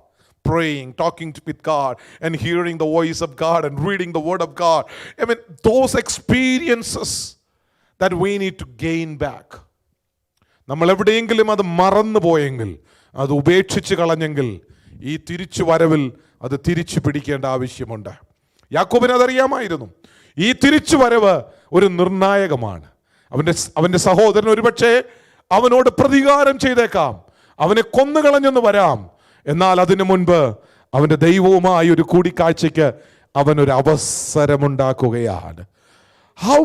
Praying, talking with God and hearing the voice of God and reading the word of God. I mean, those experiences that we need to gain back. നമ്മൾ എവിടെയെങ്കിലും അത് മറന്നു പോയെങ്കിൽ, അത് ഉപേക്ഷിച്ച് കളഞ്ഞെങ്കിൽ ഈ തിരിച്ചു വരവിൽ അത് തിരിച്ചു പിടിക്കേണ്ട ആവശ്യമുണ്ട്. യാക്കോബിന് അതറിയാമായിരുന്നു. ഈ തിരിച്ചു വരവ് ഒരു നിർണായകമാണ്. അവൻ്റെ സഹോദരൻ ഒരുപക്ഷെ അവനോട് പ്രതികാരം ചെയ്തേക്കാം, അവനെ കൊന്നുകളഞ്ഞെന്ന് വരാം. എന്നാൽ അതിനു മുൻപ് അവൻ്റെ ദൈവവുമായി ഒരു കൂടിക്കാഴ്ചയ്ക്ക് അവനൊരു അവസരമുണ്ടാക്കുകയാണ്. How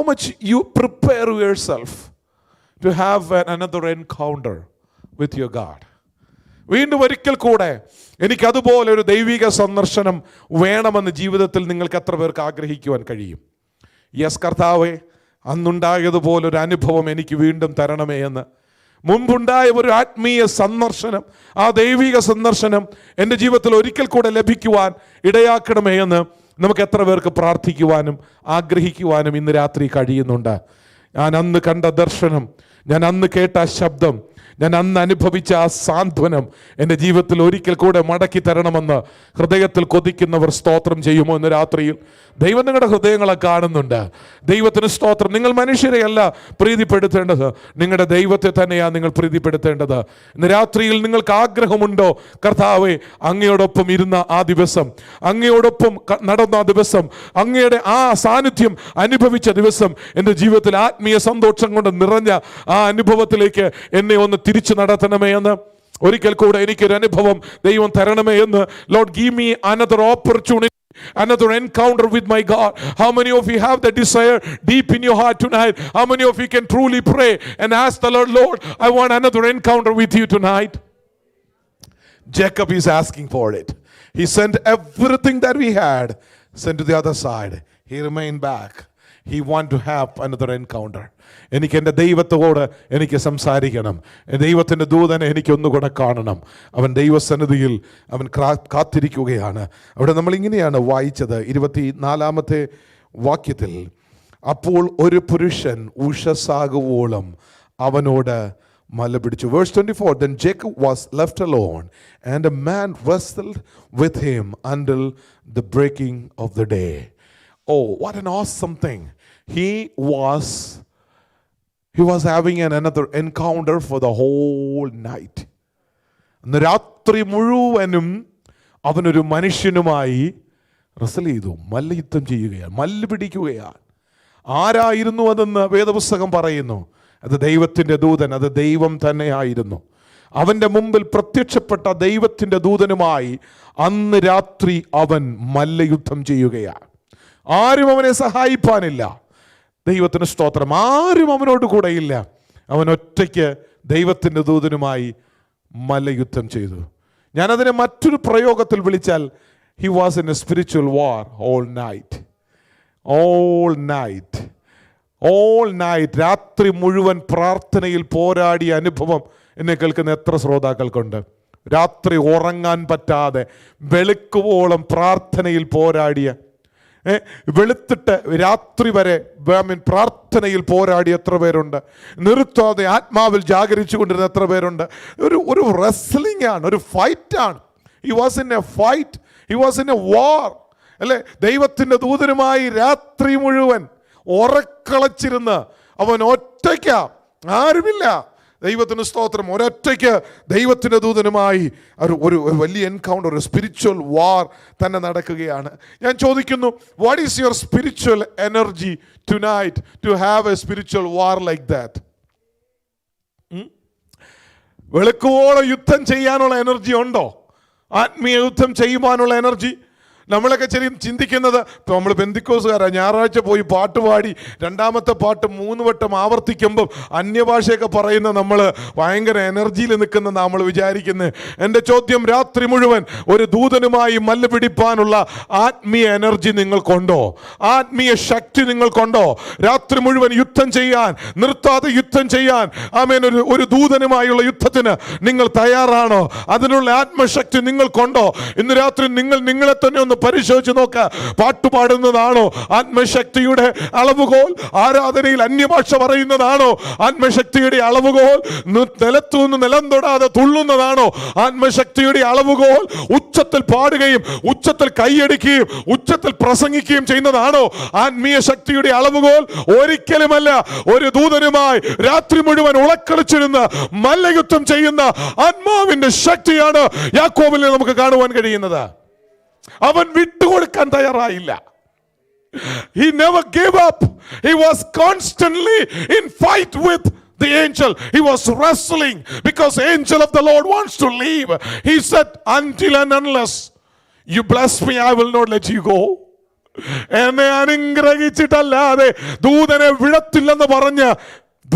much you prepare yourself to have another encounter with your God. വീണ്ടും ഒരിക്കൽ കൂടെ എനിക്കതുപോലെ ഒരു ദൈവിക സന്ദർശനം വേണമെന്ന് ജീവിതത്തിൽ നിങ്ങൾക്ക് എത്ര പേർക്ക് ആഗ്രഹിക്കുവാൻ കഴിയും? യെസ് കർത്താവേ, അന്നുണ്ടായതുപോലൊരു അനുഭവം എനിക്ക് വീണ്ടും തരണമേ എന്ന്. മുമ്പുണ്ടായ ഒരു ആത്മീയ സന്ദർശനം, ആ ദൈവിക സന്ദർശനം എൻ്റെ ജീവിതത്തിൽ ഒരിക്കൽ കൂടെ ലഭിക്കുവാൻ ഇടയാക്കണമേ എന്ന് നമുക്ക് എത്ര പേർക്ക് പ്രാർത്ഥിക്കുവാനും ആഗ്രഹിക്കുവാനും ഇന്ന് രാത്രി കഴിയുന്നുണ്ട്? ഞാൻ അന്ന് കണ്ട ദർശനം, ഞാൻ അന്ന് കേട്ട ശബ്ദം ഞാൻ അന്ന് അനുഭവിച്ച ആ സാന്ത്വനം എൻ്റെ ജീവിതത്തിൽ ഒരിക്കൽ കൂടെ മടക്കി തരണമെന്ന് ഹൃദയത്തിൽ കൊതിക്കുന്നവർ സ്തോത്രം ചെയ്യുമോ ഇന്ന് രാത്രിയിൽ? ദൈവം നിങ്ങളുടെ ഹൃദയങ്ങളെ കാണുന്നുണ്ട്. ദൈവത്തിന് സ്തോത്രം. നിങ്ങൾ മനുഷ്യരെയല്ല പ്രീതിപ്പെടുത്തേണ്ടത്, നിങ്ങളുടെ ദൈവത്തെ തന്നെയാണ് നിങ്ങൾ പ്രീതിപ്പെടുത്തേണ്ടത്. ഇന്ന് രാത്രിയിൽ നിങ്ങൾക്ക് ആഗ്രഹമുണ്ടോ, കർത്താവേ, അങ്ങയോടൊപ്പം ഇരുന്ന ആ ദിവസം, അങ്ങയോടൊപ്പം നടന്ന ആ ദിവസം, അങ്ങയുടെ ആ സാന്നിധ്യം അനുഭവിച്ച ദിവസം, എൻ്റെ ജീവിതത്തിൽ ആത്മീയ സന്തോഷം കൊണ്ട് നിറഞ്ഞ ആ അനുഭവത്തിലേക്ക് എന്നെ ഒന്ന് തിരിച്ചു നടത്തണമേ എന്ന്, ഒരിക്കൽ കൂടെ എനിക്കൊരു അനുഭവം ദൈവം തരണമേ എന്ന്. Lord, give me another opportunity, another encounter with my God. How many of you have that desire deep in your heart tonight? How many of you can truly pray and ask the Lord, Lord, I want another encounter with you tonight? Jacob is asking for it. He sent everything that we had, sent to the other side. He remained back. He wanted to have another encounter. എനിക്ക് എൻ്റെ ദൈവത്തോട് എനിക്ക് സംസാരിക്കണം, ദൈവത്തിൻ്റെ ദൂതനെ എനിക്ക് ഒന്നുകൂടെ കാണണം. അവൻ ദൈവസന്നിധിയിൽ അവൻ കാത്തിരിക്കുകയാണ്. അവിടെ നമ്മൾ ഇങ്ങനെയാണ് വായിച്ചത് 24-ാമത്തെ വാക്യത്തിൽ, അപ്പോൾ ഒരു പുരുഷൻ ഉഷസാകുവോളം അവനോട് മല പിടിച്ചു. Verse 24, then Jacob was left alone and a man wrestled with him until the breaking of the day. Oh, what an awesome thing. He was having another encounter for the whole night. അന്ന് രാത്രി മുഴുവനും അവനൊരു മനുഷ്യനുമായി Russell ചെയ്തു, മല്ലയുദ്ധം ചെയ്യുകയാണ്, മല്ല് പിടിക്കുകയാണ്. ആരായിരുന്നു അതെന്ന് വേദപുസ്തകം പറയുന്നു. അത് ദൈവത്തിൻ്റെ ദൂതൻ, അത് ദൈവം തന്നെയായിരുന്നു. അവൻ്റെ മുമ്പിൽ പ്രത്യക്ഷപ്പെട്ട ദൈവത്തിൻ്റെ ദൂതനുമായി അന്ന് രാത്രി അവൻ മല്ലയുദ്ധം ചെയ്യുകയാണ്. ആരും അവനെ സഹായിപ്പാനില്ല. ദൈവത്തിന് സ്തോത്രം. ആരും അവനോട് കൂടെയില്ല. അവൻ ഒറ്റയ്ക്ക് ദൈവത്തിൻ്റെ ദൂതനുമായി മല്ലയുദ്ധം ചെയ്തു. ഞാനതിനെ മറ്റൊരു പ്രയോഗത്തിൽ വിളിച്ചാൽ, he was in A spiritual war all night. All night, all night, രാത്രി മുഴുവൻ പ്രാർത്ഥനയിൽ പോരാടിയ അനുഭവം എന്നെ കേൾക്കുന്ന എത്ര ശ്രോതാക്കൾക്കുണ്ട്? രാത്രി ഉറങ്ങാൻ പറ്റാതെ വെളുക്കുവോളം പ്രാർത്ഥനയിൽ പോരാടിയ, വെളുത്തിട്ട് രാത്രി വരെ പ്രാർത്ഥനയിൽ പോരാടി എത്ര പേരുണ്ട്? നിർത്താതെ ആത്മാവിൽ ജാഗരിച്ചു കൊണ്ടിരുന്ന എത്ര പേരുണ്ട്? ഒരു റെസ്ലിംഗ് ആണ്, ഒരു ഫൈറ്റാണ്. He was in a fight, he was in a war, അല്ലേ? ദൈവത്തിൻ്റെ ദൂതനുമായി രാത്രി മുഴുവൻ ഉറക്കളച്ചിരുന്ന് അവൻ ഒറ്റയ്ക്ക, ആരുമില്ല. ദൈവത്തിന് സ്തോത്രം. ഒരൊറ്റയ്ക്ക് ദൈവത്തിൻ്റെ ദൂതനുമായി ഒരു വലിയ എൻകൗണ്ടർ, ഒരു സ്പിരിച്വൽ വാർ തന്നെ നടക്കുകയാണ്. ഞാൻ ചോദിക്കുന്നു, what is your spiritual energy tonight to have a spiritual war like that? വെളുക്കുവോളം യുദ്ധം ചെയ്യാനുള്ള എനർജി ഉണ്ടോ? ആത്മീയ യുദ്ധം ചെയ്യുവാനുള്ള എനർജി? നമ്മളൊക്കെ ചിന്തിക്കുന്നത്, ഇപ്പോൾ നമ്മൾ പെന്തിക്കോസുകാരാ, ഞായറാഴ്ച പോയി പാട്ട് പാടി രണ്ടാമത്തെ പാട്ട് 3 വട്ടം ആവർത്തിക്കുമ്പം അന്യഭാഷയൊക്കെ പറയുന്ന നമ്മൾ ഭയങ്കര എനർജിയിൽ നിൽക്കുന്ന നമ്മൾ വിചാരിക്കുന്നത്. എൻ്റെ ചോദ്യം, രാത്രി മുഴുവൻ ഒരു ദൂതനുമായി മല്ല് പിടിപ്പാനുള്ള ആത്മീയ എനർജി നിങ്ങൾക്കുണ്ടോ? ആത്മീയ ശക്തി നിങ്ങൾക്കുണ്ടോ? രാത്രി മുഴുവൻ യുദ്ധം ചെയ്യാൻ, നിർത്താതെ യുദ്ധം ചെയ്യാൻ, ആമേൻ, ഒരു ദൂതനുമായുള്ള യുദ്ധത്തിന് നിങ്ങൾ തയ്യാറാണോ? അതിനുള്ള ആത്മശക്തി നിങ്ങൾക്കുണ്ടോ? ഇന്ന് രാത്രി നിങ്ങളെ തന്നെ ഒന്ന് പരിശോധിച്ച് നോക്ക. പാട്ടുപാടുന്നതാണോ ആത്മശക്തിയുടെ അളവുകോൽ? ആരാധനയിൽ അന്യഭാഷ പറയുന്നതാണോ ആത്മശക്തിയുടെ അളവുകോൽ? നിലത്തുനിന്ന് നിലം തൊടാതെ തുള്ളുന്നതാണോ ആത്മശക്തിയുടെ അളവുകോൽ? ഉച്ചത്തിൽ പാടുകയും ഉച്ചത്തിൽ കൈയടിക്കുകയും ഉച്ചത്തിൽ പ്രസംഗിക്കുകയും ചെയ്യുന്നതാണോ ആത്മീയ ശക്തിയുടെ അളവുകോൽ? ഒരിക്കലുമല്ല. ഒരു ദൂതനുമായി രാത്രി മുഴുവൻ ഉളക്കളിച്ചിരുന്ന് മല്ലയുദ്ധം ചെയ്യുന്ന ആത്മാവിന്റെ ശക്തിയാണ് യാക്കോബിൽ നമുക്ക് കാണുവാൻ കഴിയുന്നത്. അവൻ വിട്ടുകൊടുക്കാൻ തയ്യാറായില്ല. He never gave up. He was constantly in fight with the angel. He was wrestling because the angel of the Lord wants to leave. He said, until and unless you bless me, I will not let you go. എന്നെ അനുഗ്രഹിച്ചിട്ടല്ലാതെ ദൂതനെ വിടത്തില്ലെന്ന് പറഞ്ഞ്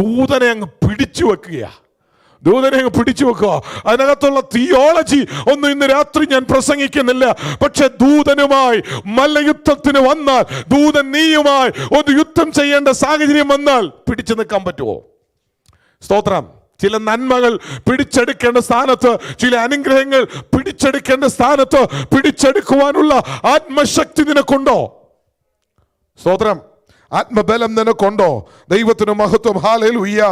ദൂതനെ അങ്ങ് പിടിച്ചു വെക്കുക. അതിനകത്തുള്ള theology ഒന്നും ഇന്ന് രാത്രി ഞാൻ പ്രസംഗിക്കുന്നില്ല. പക്ഷെ ദൂതനുമായി മല്ലയുദ്ധത്തിന് വന്നാൽ, ദൂതൻ നീയുമായി ഒന്ന് യുദ്ധം ചെയ്യേണ്ട സാഹചര്യം വന്നാൽ പിടിച്ചു നിൽക്കാൻ പറ്റുമോ? സ്തോത്രം. ചില നന്മകൾ പിടിച്ചെടുക്കേണ്ട സ്ഥാനത്ത്, ചില അനുഗ്രഹങ്ങൾ പിടിച്ചെടുക്കേണ്ട സ്ഥാനത്ത് പിടിച്ചെടുക്കുവാനുള്ള ആത്മശക്തി നിനക്കുണ്ടോ? സ്തോത്രം. ആത്മബലം നിനക്കുണ്ടോ? ദൈവത്തിന് മഹത്വം. Hallelujah.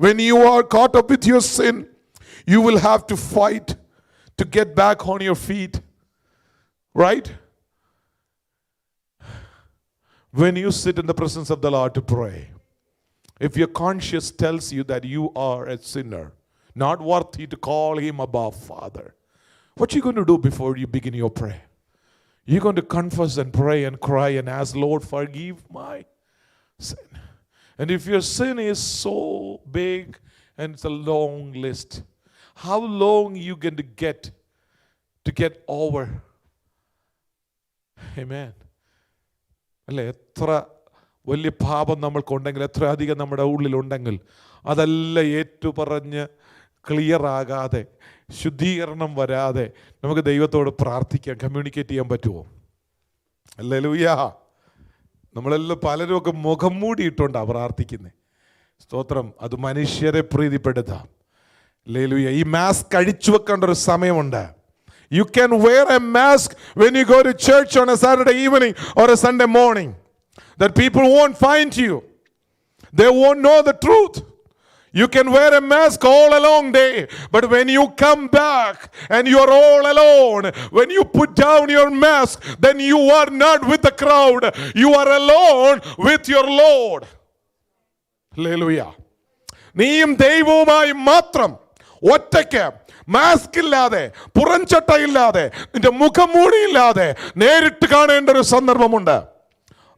When you are caught up with your sin, You will have to fight to get back on your feet. Right? When you sit in the presence of the Lord to pray, if your conscience tells you that you are a sinner, not worthy to call him above Father, what are you going to do before you begin your prayer? You're going to confess and pray and cry and ask, Lord, forgive my sin. And if your sin is so big and it's a long list, how long you going to get over? Amen. അല്ലേ? എത്ര വലിയ പാപം നമ്മൾക്കുണ്ടെങ്കിൽ, എത്ര അധികം നമ്മുടെ ഉള്ളിലുണ്ടെങ്കിൽ, അതെല്ലാം ഏറ്റുപറഞ്ഞ് clear ആകാതെ, ശുദ്ധീകരണം വരാതെ നമുക്ക് ദൈവത്തോട് പ്രാർത്ഥിക്കാൻ, കമ്മ്യൂണിക്കേറ്റ് ചെയ്യാൻ പറ്റുമോ? ഹല്ലേലൂയ. നമ്മളെല്ലാം പലരും ഒക്കെ മുഖം മൂടിയിട്ടുണ്ടാണ് പ്രാർത്ഥിക്കുന്നത്. സ്തോത്രം. അത് മനുഷ്യരെ പ്രീതിപ്പെടുത്താം. ഹല്ലേലൂയ. ഈ മാസ്ക് അഴിച്ചു വെക്കേണ്ട ഒരു സമയമുണ്ട്. You can wear a mask when you go to church on a Saturday evening or a Sunday morning, that people won't find you. They won't know the truth. You can wear a mask all along day, but when you come back and you are all alone, when you put down your mask, then you are not with the crowd. You are alone with your Lord. Hallelujah. നീയും ദൈവവുമായി മാത്രം ഒറ്റയ്ക്ക്, mask ഇല്ലാതെ, പുറംചട്ടയില്ലാതെ, നിന്റെ മുഖം മൂടിയില്ലാതെ നേരിട്ട് കാണേണ്ട ഒരു സന്ദർഭമുണ്ട്.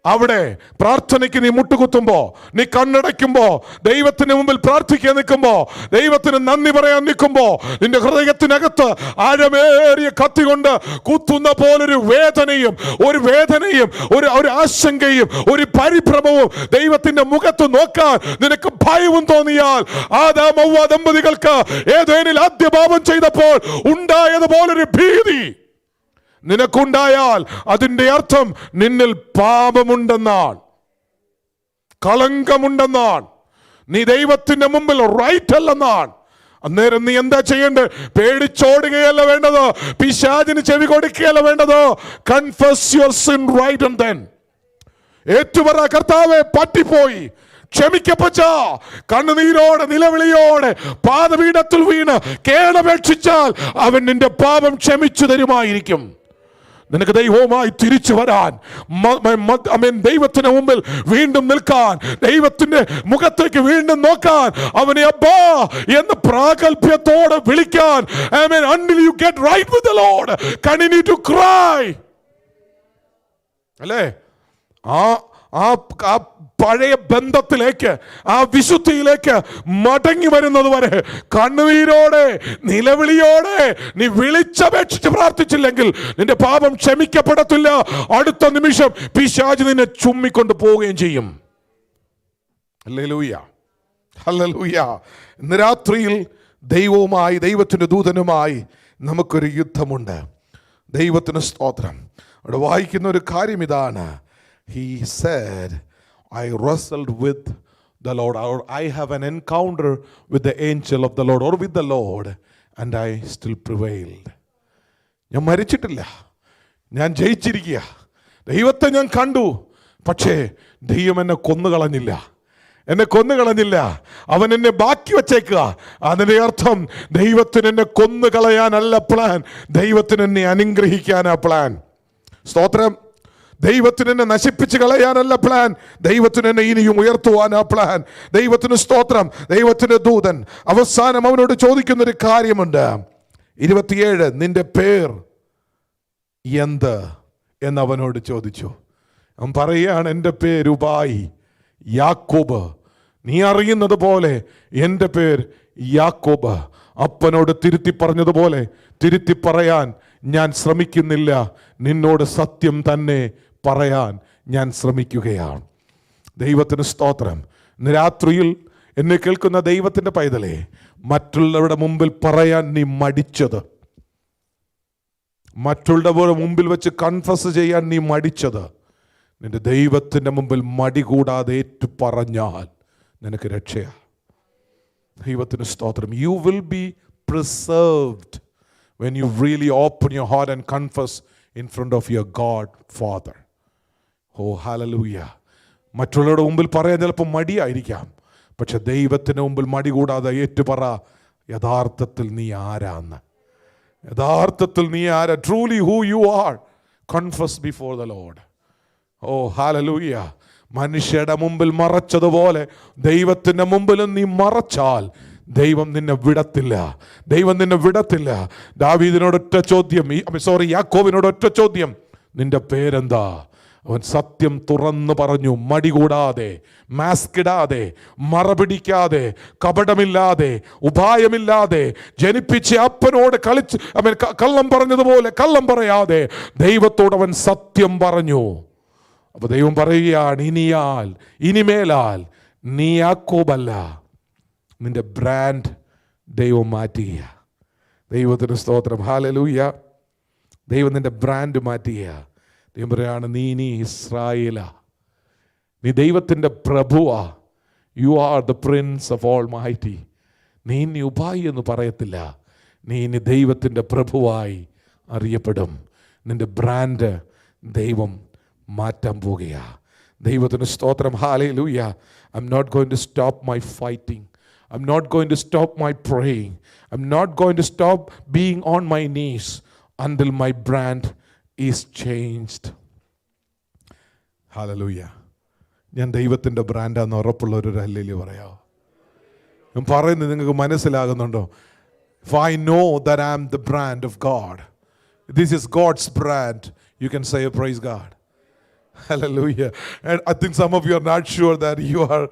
അവിടെ പ്രാർത്ഥനയ്ക്ക് നീ മുട്ടുകുത്തുമ്പോ, നീ കണ്ണടയ്ക്കുമ്പോ, ദൈവത്തിന് മുമ്പിൽ പ്രാർത്ഥിക്കാൻ നിൽക്കുമ്പോ, ദൈവത്തിന് നന്ദി പറയാൻ നിൽക്കുമ്പോ, നിന്റെ ഹൃദയത്തിനകത്ത് ആഴമേറിയ കത്തി കൊണ്ട് കുത്തുന്ന പോലൊരു വേദനയും ഒരു ആശങ്കയും ഒരു പരിഭ്രമവും ദൈവത്തിന്റെ മുഖത്ത് നോക്കാൻ നിനക്ക് ഭയവും തോന്നിയാൽ, ആദാം ഹവ്വ ദമ്പതികൾക്ക് ഏദേനിൽ ആദ്യ പാപം ചെയ്തപ്പോൾ ഉണ്ടായതുപോലൊരു ഭീതി നിനക്കുണ്ടായാൽ അതിൻ്റെ അർത്ഥം നിന്നിൽ പാപമുണ്ടെന്നാണ്, കളങ്കമുണ്ടെന്നാണ്, നീ ദൈവത്തിന്റെ മുമ്പിൽ റൈറ്റ് അല്ലെന്നാണ്. അന്നേരം നീ എന്താ ചെയ്യേണ്ടത്? പേടിച്ചോടുകയല്ല വേണ്ടത്, പിശാചിന് ചെവി കൊടുക്കുകയല്ല വേണ്ടത്. Confess your sin right and then. ഏറ്റുപറ, കർത്താവേ പറ്റിപ്പോയി, ക്ഷമിക്കപ്പച്ച. കണ്ണുനീരോടെ നിലവിളിയോടെ പാദപീഠത്തിൽ വീണ് കേണപേക്ഷിച്ചാൽ അവൻ നിന്റെ പാപം ക്ഷമിച്ചു തരുമായിരിക്കും. നിനക്ക് ദൈവവുമായി തിരിച്ചു വരാൻ, ദൈവത്തിന് മുമ്പിൽ വീണ്ടും നിൽക്കാൻ, ദൈവത്തിന്റെ മുഖത്തേക്ക് വീണ്ടും നോക്കാൻ, അവനെ അബ്ബാ എന്ന് പ്രാഗൽഭ്യത്തോടെ വിളിക്കാൻ. Amen. Until you get right with the Lord, continue to cry. അല്ലേ? ആ പഴയ ബന്ധത്തിലേക്ക്, ആ വിശുദ്ധിയിലേക്ക് മടങ്ങി വരുന്നത് വരെ കണ്ണുനീരോടെ നിലവിളിയോടെ നീ വിളിച്ചപേക്ഷിച്ച് പ്രാർത്ഥിച്ചില്ലെങ്കിൽ നിന്റെ പാപം ക്ഷമിക്കപ്പെടത്തില്ല. അടുത്ത നിമിഷം പിശാച് നിന്നെ ചുമ്മിക്കൊണ്ട് പോവുകയും ചെയ്യും. Hallelujah, hallelujah. ഇന്ന് രാത്രിയിൽ ദൈവവുമായി, ദൈവത്തിന്റെ ദൂതനുമായി നമുക്കൊരു യുദ്ധമുണ്ട്. ദൈവത്തിന് സ്തോത്രം. അവിടെ വായിക്കുന്ന ഒരു കാര്യം ഇതാണ്. He said, I wrestled with the Lord, or I have an encounter with the angel of the Lord, or with the Lord, and I still prevailed. ഞാൻ മരിച്ചിട്ടില്ല, ഞാൻ ജയിച്ചിരിക്കുക. ദൈവത്തെ ഞാൻ കണ്ടു, പക്ഷേ ദൈവം എന്നെ കൊന്നുകളഞ്ഞില്ല. അവൻ എന്നെ ബാക്കി വച്ചേക്കുക. അതിന്റെ അർത്ഥം ദൈവത്തിന് എന്നെ കൊന്നുകളയാനല്ല പ്ലാൻ, ദൈവത്തിന് എന്നെ അനുഗ്രഹിക്കാനാ പ്ലാൻ. സ്തോത്രം. ദൈവത്തിന് എന്നെ നശിപ്പിച്ച് കളയാനല്ല പ്ലാൻ, ദൈവത്തിന് എന്നെ ഇനിയും ഉയർത്തുവാനാ പ്ലാൻ. ദൈവത്തിന് സ്തോത്രം. ദൈവത്തിന്റെ ദൂതൻ അവസാനം അവനോട് ചോദിക്കുന്നൊരു കാര്യമുണ്ട്. 27, നിന്റെ പേർ എന്ത് എന്ന് അവനോട് ചോദിച്ചു. അവൻ പറയുകയാണ്, എൻ്റെ പേര് ഉബായി, യാക്കോബ്. നീ അറിയുന്നത് പോലെ എൻ്റെ പേര് യാക്കോബ്. അപ്പനോട് തിരുത്തി പറഞ്ഞതുപോലെ തിരുത്തി പറയാൻ ഞാൻ ശ്രമിക്കുന്നില്ല, നിന്നോട് സത്യം തന്നെ പറയാൻ ഞാൻ ശ്രമിക്കുകയാണ്. ദൈവത്തിന് സ്തോത്രം. ഇന്ന് രാത്രിയിൽ എന്നെ കേൾക്കുന്ന ദൈവത്തിന്റെ പൈതലേ, മറ്റുള്ളവരുടെ മുമ്പിൽ പറയാൻ നീ മടിച്ചത്, മറ്റുള്ളവരുടെ മുമ്പിൽ വെച്ച് കൺഫസ് ചെയ്യാൻ നീ മടിച്ചത്, നിന്റെ ദൈവത്തിന്റെ മുമ്പിൽ മടി കൂടാതെ ഏറ്റു പറഞ്ഞാൽ നിനക്ക് രക്ഷയാ. ദൈവത്തിന് സ്തോത്രം. You will be preserved when you really open your heart and confess in front of your God Father. Oh, hallelujah. മറ്റുള്ളവരുടെ മുമ്പിൽ പറയാൻ ചിലപ്പോൾ മടിയായിരിക്കാം, പക്ഷെ ദൈവത്തിന് മുമ്പിൽ മടി കൂടാതെ ഏറ്റുപറ, യഥാർത്ഥത്തിൽ നീ ആരാന്ന്. യഥാർത്ഥത്തിൽ നീ ആരാ? Truly who you are, confess before the lord. Oh hallelujah. മനുഷ്യരുടെ മുമ്പിൽ മറച്ചതുപോലെ ദൈവത്തിൻ്റെ മുമ്പിലും നീ മറച്ചാൽ ദൈവം നിന്നെ വിടത്തില്ല. ദൈവം നിന്നെ വിടത്തില്ല. ദാവീദിനോടൊറ്റ ചോദ്യം, യാക്കോബിനോടൊറ്റ ചോദ്യം, നിന്റെ പേരെന്താ? അവൻ സത്യം തുറന്നു പറഞ്ഞു. മടി കൂടാതെ, മാസ്ക് ഇടാതെ, മറപിടിക്കാതെ, കപടമില്ലാതെ, ഉപായമില്ലാതെ, ജനിപ്പിച്ച അപ്പനോട് അവൻ കള്ളം പറഞ്ഞതുപോലെ കള്ളം പറയാതെ ദൈവത്തോട് അവൻ സത്യം പറഞ്ഞു. അപ്പൊ ദൈവം പറയുകയാണ്, ഇനിമേലാൽ നീ യാക്കോബല്ല, നിന്റെ ബ്രാൻഡ് ദൈവം മാറ്റുക. ദൈവത്തിന് സ്തോത്രം. ഹല്ലേലൂയ. ദൈവം നിന്റെ ബ്രാൻഡ് മാറ്റുക. ദൈവം പറയാണ്, നീ ഇസ്രായേലാ, നീ ദൈവത്തിൻ്റെ പ്രഭുവാ. You are the prince of almighty. നീ ഇനി ഉപായി എന്ന് പറയത്തില്ല, നീ ഇനി ദൈവത്തിൻ്റെ പ്രഭുവായി അറിയപ്പെടും. നിന്റെ ബ്രാൻഡ് ദൈവം മാറ്റാൻ പോകുക. ദൈവത്തിന് സ്തോത്രം. Hallelujah. I am not going to stop my fighting. I'm not going to stop my praying. I'm not going to stop being on my knees until my brand is changed. Hallelujah. ഞാൻ ദൈവത്തിൻ്റെ ബ്രാൻഡാന്ന് ഉറപ്പുള്ളൊരു hallelujah പറയാമോ? ഞാൻ പറയുന്നത് നിങ്ങൾക്ക് മനസ്സിലാകുന്നുണ്ടോ? If I know that I am the brand of God, this is God's brand, you can say praise God. Hallelujah. And I think some of you are not sure that you are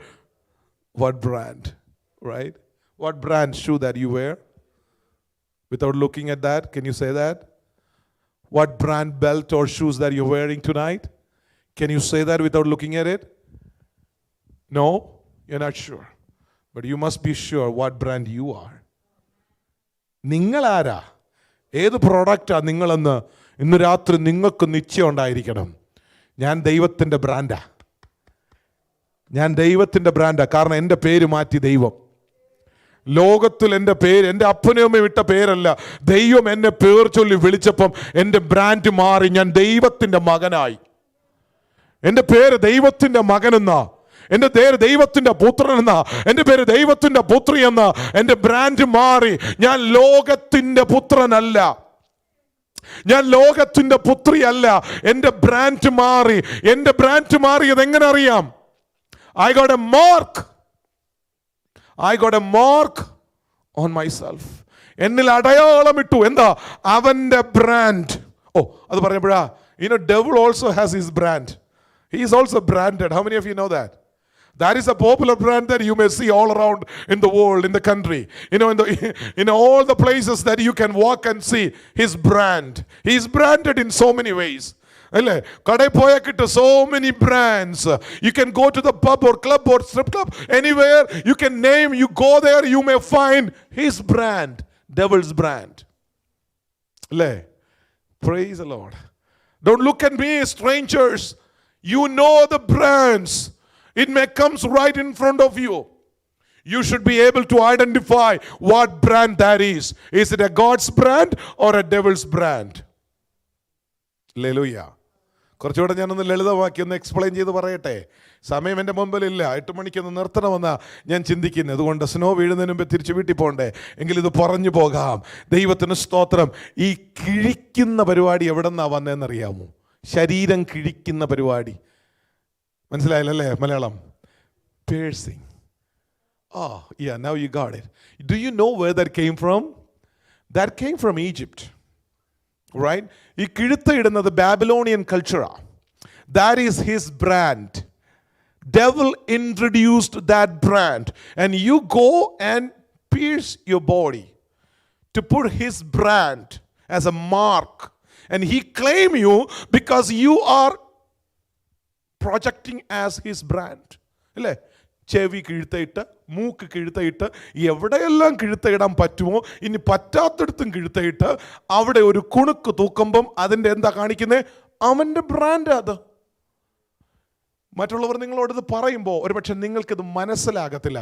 what brand. Right? What brand shoe that you wear? Without looking at that, can you say that? What brand belt or shoes that you're wearing tonight? Can you say that without looking at it? No? You're not sure. But you must be sure what brand you are. നിങ്ങളാരാ? ഏത് പ്രോഡക്റ്റാ നിങ്ങളെന്ന് ഇന്ന് രാത്രി നിങ്ങൾക്ക് നിശ്ചയം ഉണ്ടായിരിക്കണം. ഞാൻ ദൈവത്തിൻ്റെ ബ്രാൻഡാ. ഞാൻ ദൈവത്തിൻ്റെ ബ്രാൻഡാ. കാരണം എൻ്റെ പേര് മാറ്റി ദൈവം. ലോകത്തിൽ എൻ്റെ പേര് എൻ്റെ അപ്പനും അമ്മയും ഇട്ട പേരല്ല. ദൈവം എന്നെ പേർ ചൊല്ലി വിളിച്ചപ്പം എൻ്റെ ബ്രാൻഡ് മാറി. ഞാൻ ദൈവത്തിൻ്റെ മകനായി. എൻ്റെ പേര് ദൈവത്തിൻ്റെ മകനെന്നാ, എൻ്റെ പേര് ദൈവത്തിൻ്റെ പുത്രനെന്നാ, എൻ്റെ പേര് ദൈവത്തിൻ്റെ പുത്രി എന്നാ. എൻ്റെ ബ്രാൻഡ് മാറി. ഞാൻ ലോകത്തിൻ്റെ പുത്രനല്ല, ഞാൻ ലോകത്തിൻ്റെ പുത്രിയല്ല. എൻ്റെ ബ്രാൻഡ് മാറി. എൻ്റെ ബ്രാൻഡ് മാറിയത് എങ്ങനെ അറിയാം? I got a mark on myself. എന്നിൽ അടയാളമിട്ടു. എന്താ? അവന്റെ ബ്രാൻഡ്. ഓ, അത് പറഞ്ഞപ്പോഴാ, devil also has his brand. He is also branded. How many of you know that? That is a popular brand that you may see all around in the world, in the country. In all the places that you can walk and see his brand. He is branded in so many ways. അല്ലേ? കടയിൽ പോയാൽ കിട്ടും so many brands. You can go to the pub or club or strip club, anywhere you can name, you go there, you may find his brand, devil's brand. അല്ലേ? Praise the Lord. Don't look at me, strangers. You know the brands. It may comes right in front of you. You should be able to identify what brand that is. Is it a God's brand or a devil's brand? Hallelujah. കുറച്ചുകൂടെ ഞാനൊന്ന് ലളിതമാക്കി ഒന്ന് explain ചെയ്ത് പറയട്ടെ. സമയം എൻ്റെ മുമ്പിലില്ല. 8 മണിക്കൊന്ന് നിർത്തണമെന്നാണ് ഞാൻ ചിന്തിക്കുന്നത്. അതുകൊണ്ട് സ്നോ വീഴുന്നതിന് മുമ്പ് തിരിച്ച് വീട്ടിൽ പോകണ്ടേ? എങ്കിൽ ഇത് പറഞ്ഞു പോകാം. ദൈവത്തിന് സ്തോത്രം. ഈ കിഴിക്കുന്ന പരിപാടി എവിടെ നിന്നാണ് വന്നതെന്നറിയാമോ? ശരീരം കിഴിക്കുന്ന പരിപാടി. മനസ്സിലായില്ലല്ലേ Malayalam? Piercing. Oh, yeah, now you got it. Do you know where that came from? That came from Egypt. Right? ഈ കിഴുത്ത ഇടുന്നത് Babylonian കൾച്ചറാ. That is his brand. Devil introduced that brand. And you go and pierce your body to put his brand as a mark. And he claim you because you are projecting as his brand. അല്ലേ? ചെവി കിഴുത്തയിട്ട്, മൂക്ക് കിഴുത്തയിട്ട്, എവിടെയെല്ലാം കിഴുത്തയിടാൻ പറ്റുമോ, ഇനി പറ്റാത്തടത്തും കിഴുത്തയിട്ട് അവിടെ ഒരു കുണുക്ക് തൂക്കുമ്പം അതിൻ്റെ എന്താ കാണിക്കുന്നത്? അവൻ്റെ ബ്രാൻഡ് അത്. മറ്റുള്ളവർ നിങ്ങളോടത് പറയുമ്പോൾ ഒരുപക്ഷെ നിങ്ങൾക്കിത് മനസ്സിലാകത്തില്ല.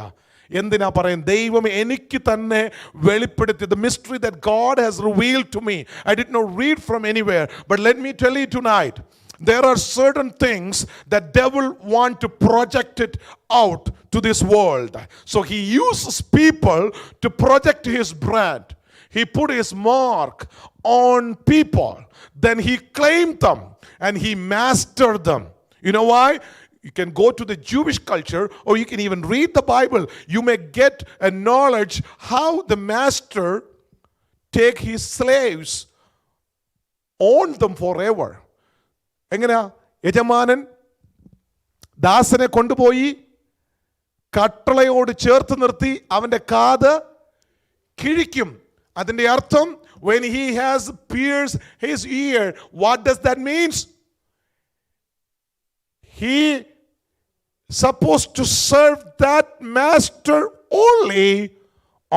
എന്തിനാ പറയും? ദൈവം എനിക്ക് തന്നെ വെളിപ്പെടുത്തി. The mystery that God has revealed to me. I did not read from anywhere. But let me tell you tonight. there are certain things that devil want to project it out to this world. So he uses people to project his brand. He put his mark on people. Then he claimed them and he mastered them. You know why? You can go to the Jewish culture, or you can even read the Bible. You may get a knowledge how the master take his slaves, own them forever. എങ്ങനെയാ? യജമാനൻ ദാസനെ കൊണ്ടുപോയി കട്ടളയോട് ചേർത്ത് നിർത്തി അവന്റെ കാത് കിഴിക്കും. അതിന്റെ അർത്ഥം, when he has pierced his ear, what does that mean? He supposed to serve that master only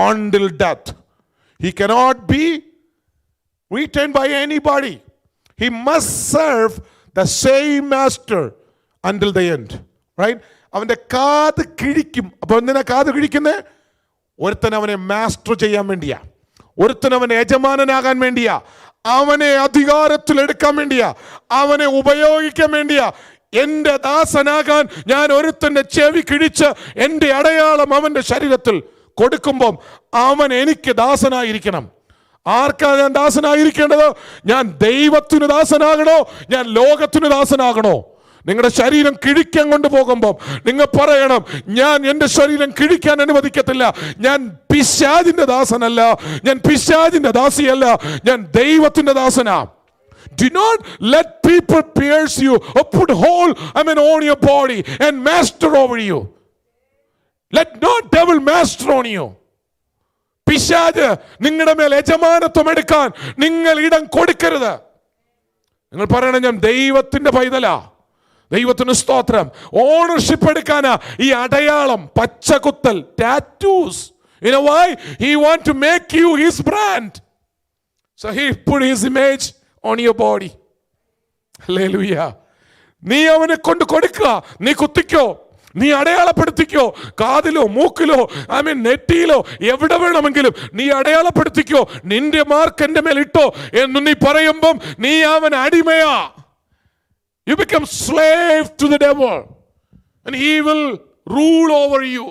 until death. He cannot be retained by anybody. He must serve the same master until the end. Right? അവന്റെ കാത് കിഴിക്കും. അപ്പൊ എന്തിനാ കാത് കിഴിക്കുന്നത്? ഒരുത്തൻ അവനെ master ചെയ്യാൻ വേണ്ടിയാ, ഒരുത്തൻ അവനെ യജമാനനാകാൻ വേണ്ടിയാ, അവനെ അധികാരത്തിൽ എടുക്കാൻ വേണ്ടിയാ, അവനെ ഉപയോഗിക്കാൻ വേണ്ടിയാ. എന്റെ ദാസനാകാൻ ഞാൻ ഒരുത്തന്റെ ചെവി കിഴിച്ച് എന്റെ അടയാളം അവന്റെ ശരീരത്തിൽ കൊടുക്കുമ്പോൾ അവൻ എനിക്ക് ദാസനായിരിക്കണം. ആർക്കാ ഞാൻ ദാസനായിരിക്കേണ്ടത്? ഞാൻ ദൈവത്തിന് ദാസനാകണോ, ഞാൻ ലോകത്തിന് ദാസനാകണോ? നിങ്ങളുടെ ശരീരം കിഴിക്കാൻ കൊണ്ടുപോകുമ്പോൾ നിങ്ങൾ പറയണം, ഞാൻ എൻ്റെ ശരീരം കിഴിക്കാൻ അനുവദിക്കത്തില്ല. ഞാൻ പിശാചിന്റെ ദാസനല്ല, ഞാൻ പിശാചിന്റെ ദാസിയല്ല, ഞാൻ ദൈവത്തിന്റെ ദാസനാ. Do not let people pierce you or put hole on your body and master over you. Let not devil master on you. പിശാച് നിങ്ങളുടെ മേൽ യജമാനത്വം എടുക്കാൻ നിങ്ങൾ ഇടം കൊടുക്കരുത്. നിങ്ങൾ പറയണം, ഞാൻ ദൈവത്തിന്റെ പൈതലാ, ദൈവത്തിന് സ്തോത്രം. ഓണർഷിപ്പ് എടുക്കാനാ ഈ അടയാളം, പച്ചകുത്തൽ, tattoos. You know why? He want to make you his brand. So he put his image on your body. Hallelujah. നീ അവനെ കൊണ്ട് കൊടുക്കുക, നീ കുത്തിക്കോ, നീ അടയാളപ്പെടുത്തിക്കോ, കാതിലോ മൂക്കിലോ നെറ്റിയിലോ എവിടെ വേണമെങ്കിലും നീ അടയാളപ്പെടുത്തിക്കോ. നിന്റെ മാർക്ക് എന്റെ മേൽ ഇട്ടോ എന്ന് നീ പറയുമ്പം നീ അവൻ അടിമയാ. You become slave to the devil and he will rule over you.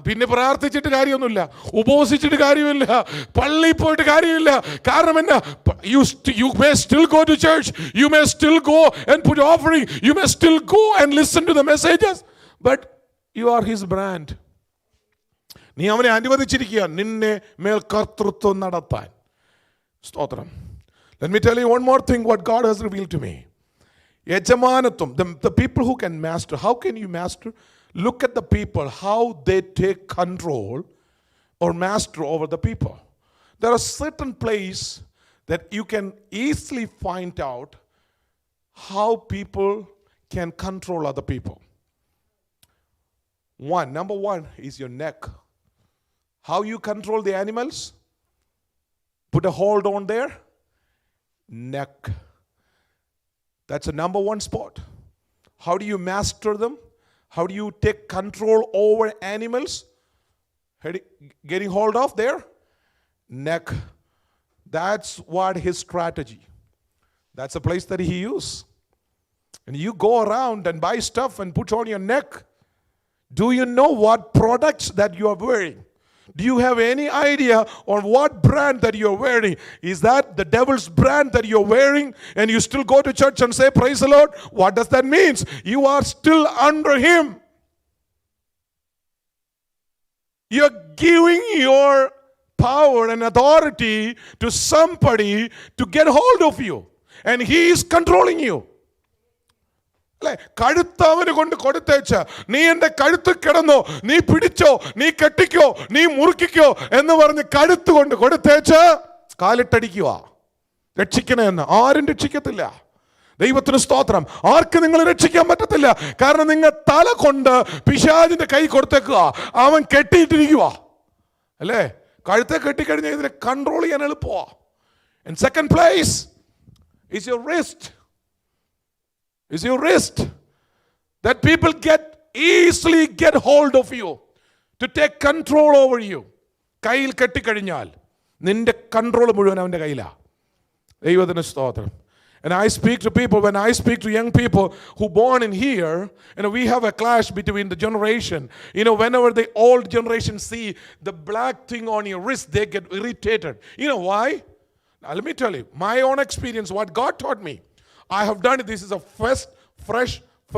പിന്നെ പ്രാർത്ഥിച്ചിട്ട് കാര്യമൊന്നുമില്ല, ഉപവസിച്ചിട്ട് കാര്യമില്ല, പള്ളിയിൽ പോയിട്ട് കാര്യമില്ല. കാരണം എന്നാ? You may still go to church, you may still go and put offering, you may still go and listen to the messages, but you are his brand. നീ അവനെ അനുവദിച്ചിരിക്കുക നിന്നെ മേൽ കർത്തൃത്വം നടത്താൻ. സ്തോത്രം. Let me tell you one more thing what God has revealed to me. യജമാനത്വം, the people who can master. How can you master? Look at the people, how they take control or master over the people. There are certain places that you can easily find out how people can control other people. Number one is your neck. How you control the animals? Put a hold on their neck. That's a number one spot. How do you master them? How do you take control over animals? Getting hold of their neck. That's what his strategy. That's a place that he used. And you go around and buy stuff and put on your neck. Do you know what products that you are wearing? Do you have any idea on what brand that you're wearing? Is that the devil's brand that you're wearing and you still go to church and say, praise the Lord? What does that mean? You are still under him. You're giving your power and authority to somebody to get hold of you. And he is controlling you. അല്ലെ? കഴുത്ത് അവന് കൊണ്ട് കൊടുത്തേച്ച് നീ എൻ്റെ കഴുത്ത് കിടന്നോ, നീ പിടിച്ചോ, നീ കെട്ടിക്കോ, നീ മുറുക്കിക്കോ എന്ന് പറഞ്ഞ് കഴുത്ത് കൊണ്ട് കൊടുത്തേച്ച് കാലിട്ടടിക്കുക. രക്ഷിക്കണേ എന്ന് ആരും രക്ഷിക്കത്തില്ല. ദൈവത്തിന് സ്തോത്രം. ആർക്ക് നിങ്ങൾ രക്ഷിക്കാൻ പറ്റത്തില്ല. കാരണം നിങ്ങൾ തല കൊണ്ട് പിശാചിന്റെ കൈ കൊടുത്തേക്കുക, അവൻ കെട്ടിയിട്ടിരിക്കുക. അല്ലേ? കഴുത്തെ കെട്ടിക്കഴിഞ്ഞാൽ ഇതിനെ കൺട്രോൾ ചെയ്യാൻ എളുപ്പമാ. And second place is your wrist. Is your wrist. That people easily get hold of you to take control over you. കയ്യിൽ കെട്ടിക്കഴിഞ്ഞാൽ നിന്റെ കൺട്രോൾ മുഴുവൻ അവൻ്റെ കയ്യിലാ. ദൈവത്തിന് സ്തോത്രം. And I speak to people, when I speak to young people who born in here, we have a clash between the generation. Whenever the old generation see the black thing on your wrist, they get irritated. You know why? Now let me tell you, my own experience, what God taught me. I have done it. This is a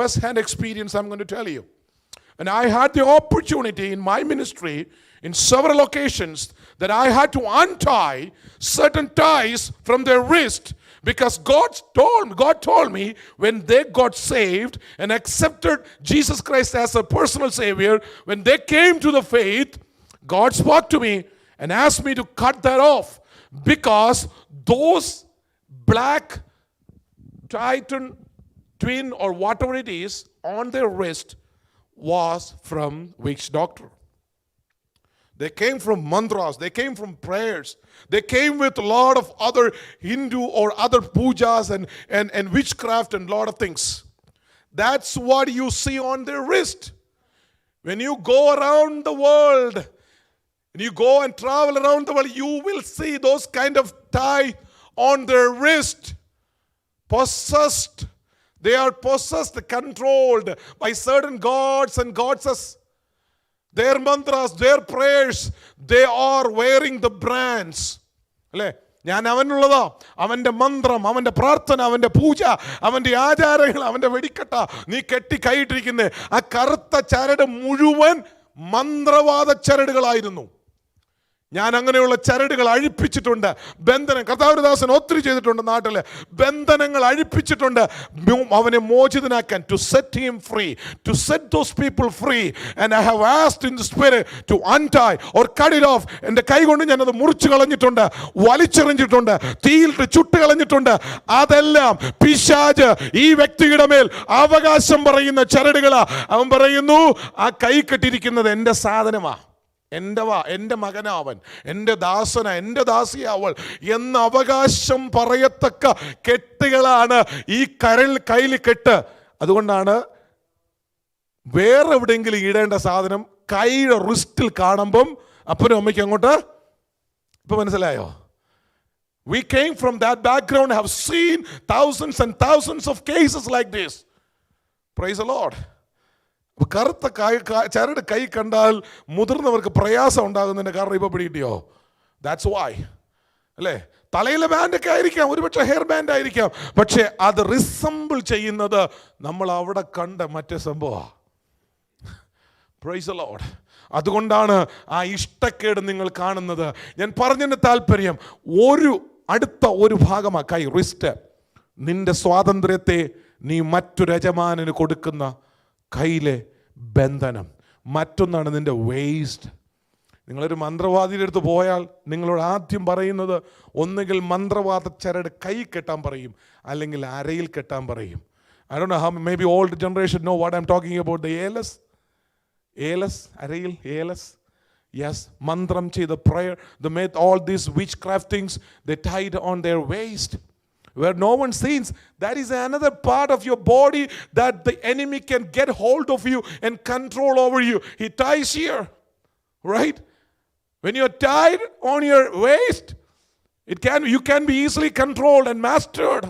first-hand experience I'm going to tell you. And I had the opportunity in my ministry, in several occasions, that I had to untie certain ties from their wrist. Because God told me when they got saved and accepted Jesus Christ as a personal Savior, when they came to the faith, God spoke to me and asked me to cut that off. Because those black Titan twin or whatever it is on their wrist was from witch doctor. They came from mantras, they came from prayers, they came with a lot of other Hindu or other pujas and witchcraft and a lot of things. That's what you see on their wrist. When you go around the world, when you go and travel around the world, you will see those kind of tie on their wrist. Possessed. They are possessed, controlled by certain gods and goddesses. Their mantras, their prayers, they are wearing the brands. അല്ലേ? ഞാൻ അവനുള്ളതാ, അവൻ്റെ മന്ത്രം, അവൻ്റെ പ്രാർത്ഥന, അവൻ്റെ പൂജ, അവൻ്റെ ആചാരങ്ങൾ, അവൻ്റെ വെടിക്കെട്ട നീ കെട്ടി കൈയിട്ടിരിക്കുന്നേ. ആ കറുത്ത ചരട് മുഴുവൻ മന്ത്രവാദ ചരടുകളായിരുന്നു. ഞാൻ അങ്ങനെയുള്ള ചരടുകൾ അഴിപ്പിച്ചിട്ടുണ്ട്. ബന്ധനം കർത്താവിദാസൻ ഒത്തിരി ചെയ്തിട്ടുണ്ട്. നാട്ടിൽ ബന്ധനങ്ങൾ അഴിപ്പിച്ചിട്ടുണ്ട് അവനെ മോചിതനാക്കാൻ. To set him free, to set those people free. And I have asked in the spirit to untie or cut it off. എൻ്റെ കൈ കൊണ്ട് ഞാനത് മുറിച്ചു കളഞ്ഞിട്ടുണ്ട്, വലിച്ചെറിഞ്ഞിട്ടുണ്ട്, തീയിലിട്ട് ചുട്ട് കളഞ്ഞിട്ടുണ്ട്. അതെല്ലാം പിശാച് ഈ വ്യക്തിയുടെ മേൽ അവകാശം പറയുന്ന ചരടുകളാ. അവൻ പറയുന്നു ആ കൈ കെട്ടിയിരിക്കുന്നത് എൻ്റെ സാധനമാ, എൻ്റെ മകനാവൻ, എൻ്റെ ദാസന, എൻ്റെ ദാസിയാവൾ എന്ന അവകാശം പറയത്തക്ക കെട്ടുകളാണ് ഈ കയ്യിൽ കെട്ട്. അതുകൊണ്ടാണ് വേറെ എവിടെയെങ്കിലും ഇടേണ്ട സാധനം കൈയുടെ റിസ്റ്റിൽ കാണുമ്പം അപ്പനും അമ്മയ്ക്ക് അങ്ങോട്ട്. ഇപ്പൊ മനസ്സിലായോ? We came from that background, have seen thousands and thousands of cases like this. Praise the Lord. കറുത്ത ചരട് കൈ കണ്ടാൽ മുതിർന്നവർക്ക് പ്രയാസം ഉണ്ടാകുന്നതിന്റെ കാരണം ഇപ്പൊ പിടികിട്ടിയോ? ദാറ്റ്സ് വൈ അല്ലേ? തലയിലെ ബാൻഡൊക്കെ ആയിരിക്കാം, ഒരുപക്ഷെ ഹെയർ ബാൻഡ് ആയിരിക്കാം, പക്ഷെ അത് റിസംബിൾ ചെയ്യുന്നത് നമ്മൾ അവിടെ കണ്ട മറ്റേ സംഭവമാണ്. Price the Lord. അതുകൊണ്ടാണ് ആ ഇഷ്ടക്കേട് നിങ്ങൾ കാണുന്നത്. ഞാൻ പറഞ്ഞതിൻ്റെ താല്പര്യം അടുത്ത ഒരു ഭാഗമാണ് കൈ, റിസ്റ്റ്. നിന്റെ സ്വാതന്ത്ര്യത്തെ നീ മറ്റൊരു യജമാനന് കൊടുക്കുന്ന കയ്യിലെ ബന്ധനം. മറ്റൊന്നാണ് നിന്റെ വേസ്റ്റ്. നിങ്ങളൊരു മന്ത്രവാദിയുടെ അടുത്ത് പോയാൽ നിങ്ങളോട് ആദ്യം പറയുന്നത് ഒന്നുകിൽ മന്ത്രവാദ ചരട് കൈ കെട്ടാൻ പറയും, അല്ലെങ്കിൽ അരയിൽ കെട്ടാൻ പറയും. I don't know how, maybe old generation know what I'm talking about. The ALS, അരയിൽ ALS. Yes, mantram ചെയ്ത prayer, they made all these witchcraft things, they tied on their waist. Where no one sees, that is another part of your body that the enemy can get hold of you and control over you. He ties here, right? When you're tied on your waist, you can be easily controlled and mastered.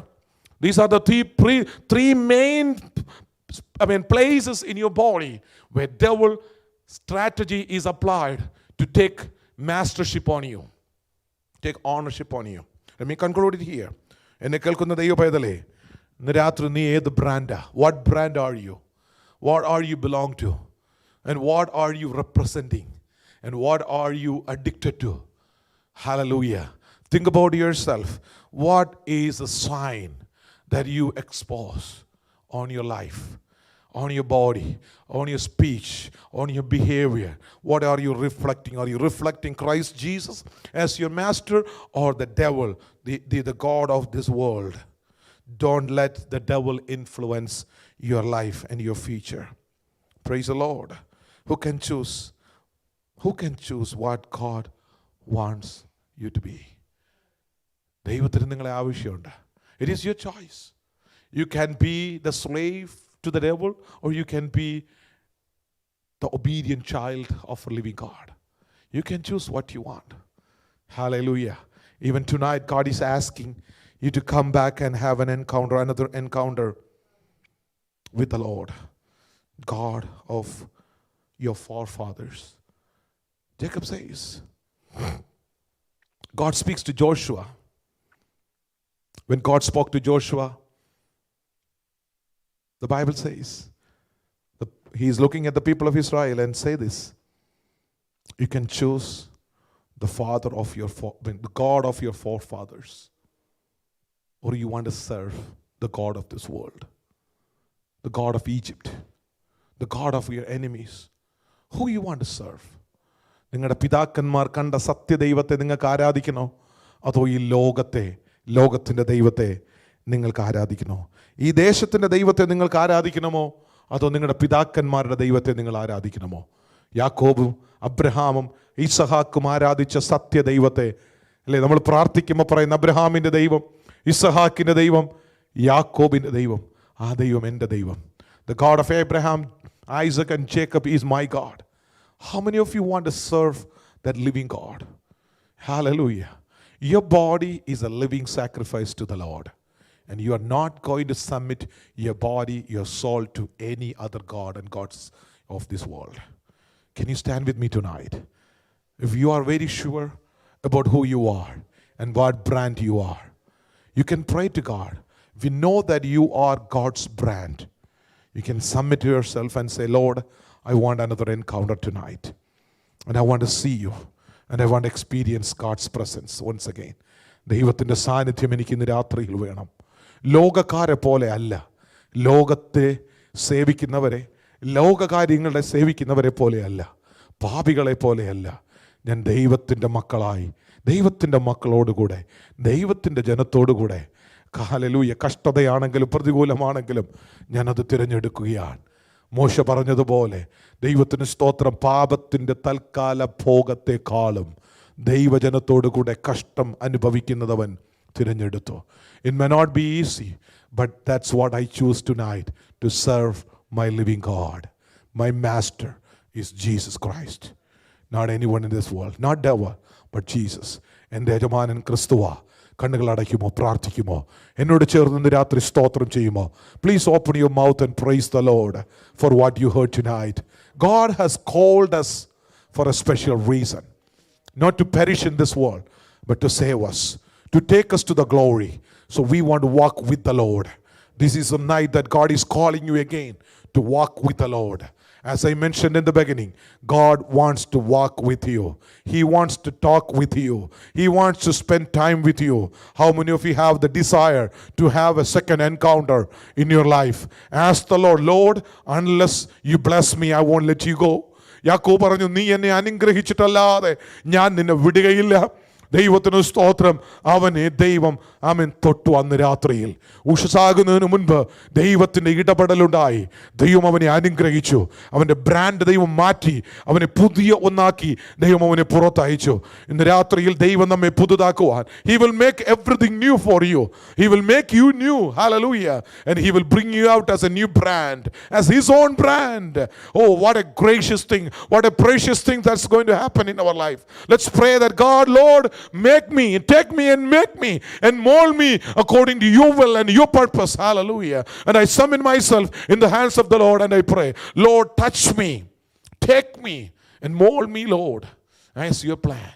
These are the three main places in your body where devil strategy is applied to take mastership on you, take ownership on you. Let me conclude it here. എന്നെ കേൾക്കുന്ന ദൈവ പൈതലേ, ഇന്ന് രാത്രി നീ ഏത് ബ്രാൻഡാ? What brand are you? What are you belong to? And what are you representing? And what are you addicted to? Hallelujah. Think about yourself. What is a sign that you expose on your life, on your body, on your speech, on your behavior? What are you reflecting? Are you reflecting Christ Jesus as your master, or the devil, the God of this world? Don't let the devil influence your life and your future. Praise the Lord. Who can choose? Who can choose what God wants you to be? ദൈവത്തിന് നിങ്ങളെ ആവശ്യമുണ്ട്. It is your choice. You can be the slave to the devil, or you can be the obedient child of a living God. You can choose what you want. Hallelujah. Even tonight, God is asking you to come back and have another encounter with the Lord, God of your forefathers. Jacob says, God speaks to Joshua. When God spoke to Joshua, the Bible says, he is looking at the people of Israel and say this: you can choose the the God of your forefathers, or you want to serve the God of this world, the God of Egypt, the God of your enemies. Who you want to serve? നിങ്ങളുടെ പിതാക്കന്മാർ കണ്ട സത്യദൈവത്തെ നിങ്ങൾക്ക് ആരാധിക്കണോ, അതോ ഈ ലോകത്തിൻ്റെ ദൈവത്തെ നിങ്ങൾക്ക് ആരാധിക്കണോ? ഈ ദേശത്തിൻ്റെ ദൈവത്തെ നിങ്ങൾക്ക് ആരാധിക്കണമോ, അതോ നിങ്ങളുടെ പിതാക്കന്മാരുടെ ദൈവത്തെ നിങ്ങൾ ആരാധിക്കണമോ? യാക്കോബും അബ്രഹാമും ഇസഹാക്കും ആരാധിച്ച സത്യദൈവത്തെ അല്ലേ നമ്മൾ പ്രാർത്ഥിക്കുമ്പോൾ പറയുന്ന അബ്രഹാമിൻ്റെ ദൈവം, ഇസഹാക്കിൻ്റെ ദൈവം, യാക്കോബിൻ്റെ ദൈവം, ആ ദൈവം എൻ്റെ ദൈവം. The God of Abraham, Isaac and Jacob is my God. How many of you want to serve that living God? Hallelujah. Your body is a living sacrifice to the Lord. And you are not going to submit your body, your soul to any other God and gods of this world. Can you stand with me tonight? If you are very sure about who you are and what brand you are, you can pray to God. If you know that you are God's brand, you can submit yourself and say, Lord, I want another encounter tonight. And I want to see you. And I want to experience God's presence once again. ദൈവത്തിൻ്റെ സാന്നിധ്യം എനിക്ക് ഇന്ന് രാത്രിയിൽ വേണം. ലോകക്കാരെ പോലെ അല്ല, ലോകത്തെ സേവിക്കുന്നവരെ, ലോകകാര്യങ്ങളെ സേവിക്കുന്നവരെ പോലെയല്ല, പാപികളെ പോലെയല്ല. ഞാൻ ദൈവത്തിൻ്റെ മക്കളായി, ദൈവത്തിൻ്റെ മക്കളോടുകൂടെ, ദൈവത്തിൻ്റെ ജനത്തോടുകൂടെ, ഹല്ലേലൂയ, കഷ്ടതയാണെങ്കിലും പ്രതികൂലമാണെങ്കിലും ഞാനത് തിരഞ്ഞെടുക്കുകയാണ്. മോശ പറഞ്ഞതുപോലെ ദൈവത്തിന് സ്തോത്രം, പാപത്തിൻ്റെ തൽക്കാല ഭോഗത്തെക്കാളും ദൈവജനത്തോടുകൂടെ കഷ്ടം അനുഭവിക്കുന്നതവൻ തിരഞ്ഞെടുത്തു. It may not be easy, but that's what I choose tonight, to serve my living God. My master is Jesus Christ. Not anyone in this world, not devil, but Jesus. എൻ്റെ യജമാനൻ ക്രിസ്തുവാ. കണ്ണുകൾ അടയ്ക്കുമോ, പ്രാർത്ഥിക്കുമോ, എന്നോട് ചേർന്ന് രാത്രി സ്തോത്രം ചെയ്യുമോ? Please open your mouth and praise the Lord for what you heard tonight. God has called us for a special reason, not to perish in this world, but to save us, to take us to the glory. So we want to walk with the Lord. This is a night that God is calling you again to walk with the Lord. As I mentioned in the beginning, God wants to walk with you. He wants to talk with you. He wants to spend time with you. How many of you have the desire to have a second encounter in your life? Ask the Lord, Lord, unless you bless me, I won't let you go. യാക്കോബ് പറഞ്ഞു, നീ എന്നെ അനുഗ്രഹിച്ചിട്ടല്ലാതെ ഞാൻ നിന്നെ വിടുകയില്ല. ദൈവത്തിന് സ്തോത്രം. അവനെ ദൈവം തൊട്ടു അന്ന് രാത്രിയിൽ. ഉഷസാകുന്നതിന് മുൻപ് ദൈവത്തിൻ്റെ ഇടപെടലുണ്ടായി. ദൈവം അവനെ അനുഗ്രഹിച്ചു. അവൻ്റെ ബ്രാൻഡ് ദൈവം മാറ്റി, അവനെ പുതിയ ഒന്നാക്കി ദൈവം അവനെ പുറത്തയച്ചു. ഇന്ന് രാത്രിയിൽ ദൈവം നമ്മെ പുതുതാക്കുവാൻ, He will make everything new for you. He will make you new. Hallelujah. And He will bring you out as a new brand, as His own brand. Oh, what a gracious thing, what a precious thing that's going to happen in our life. Let's pray that God, Lord, make me, take me and make me and mold me according to your will and your purpose. Hallelujah. And I summon myself in the hands of the Lord and I pray, Lord, touch me, take me and mold me, Lord, as your plan.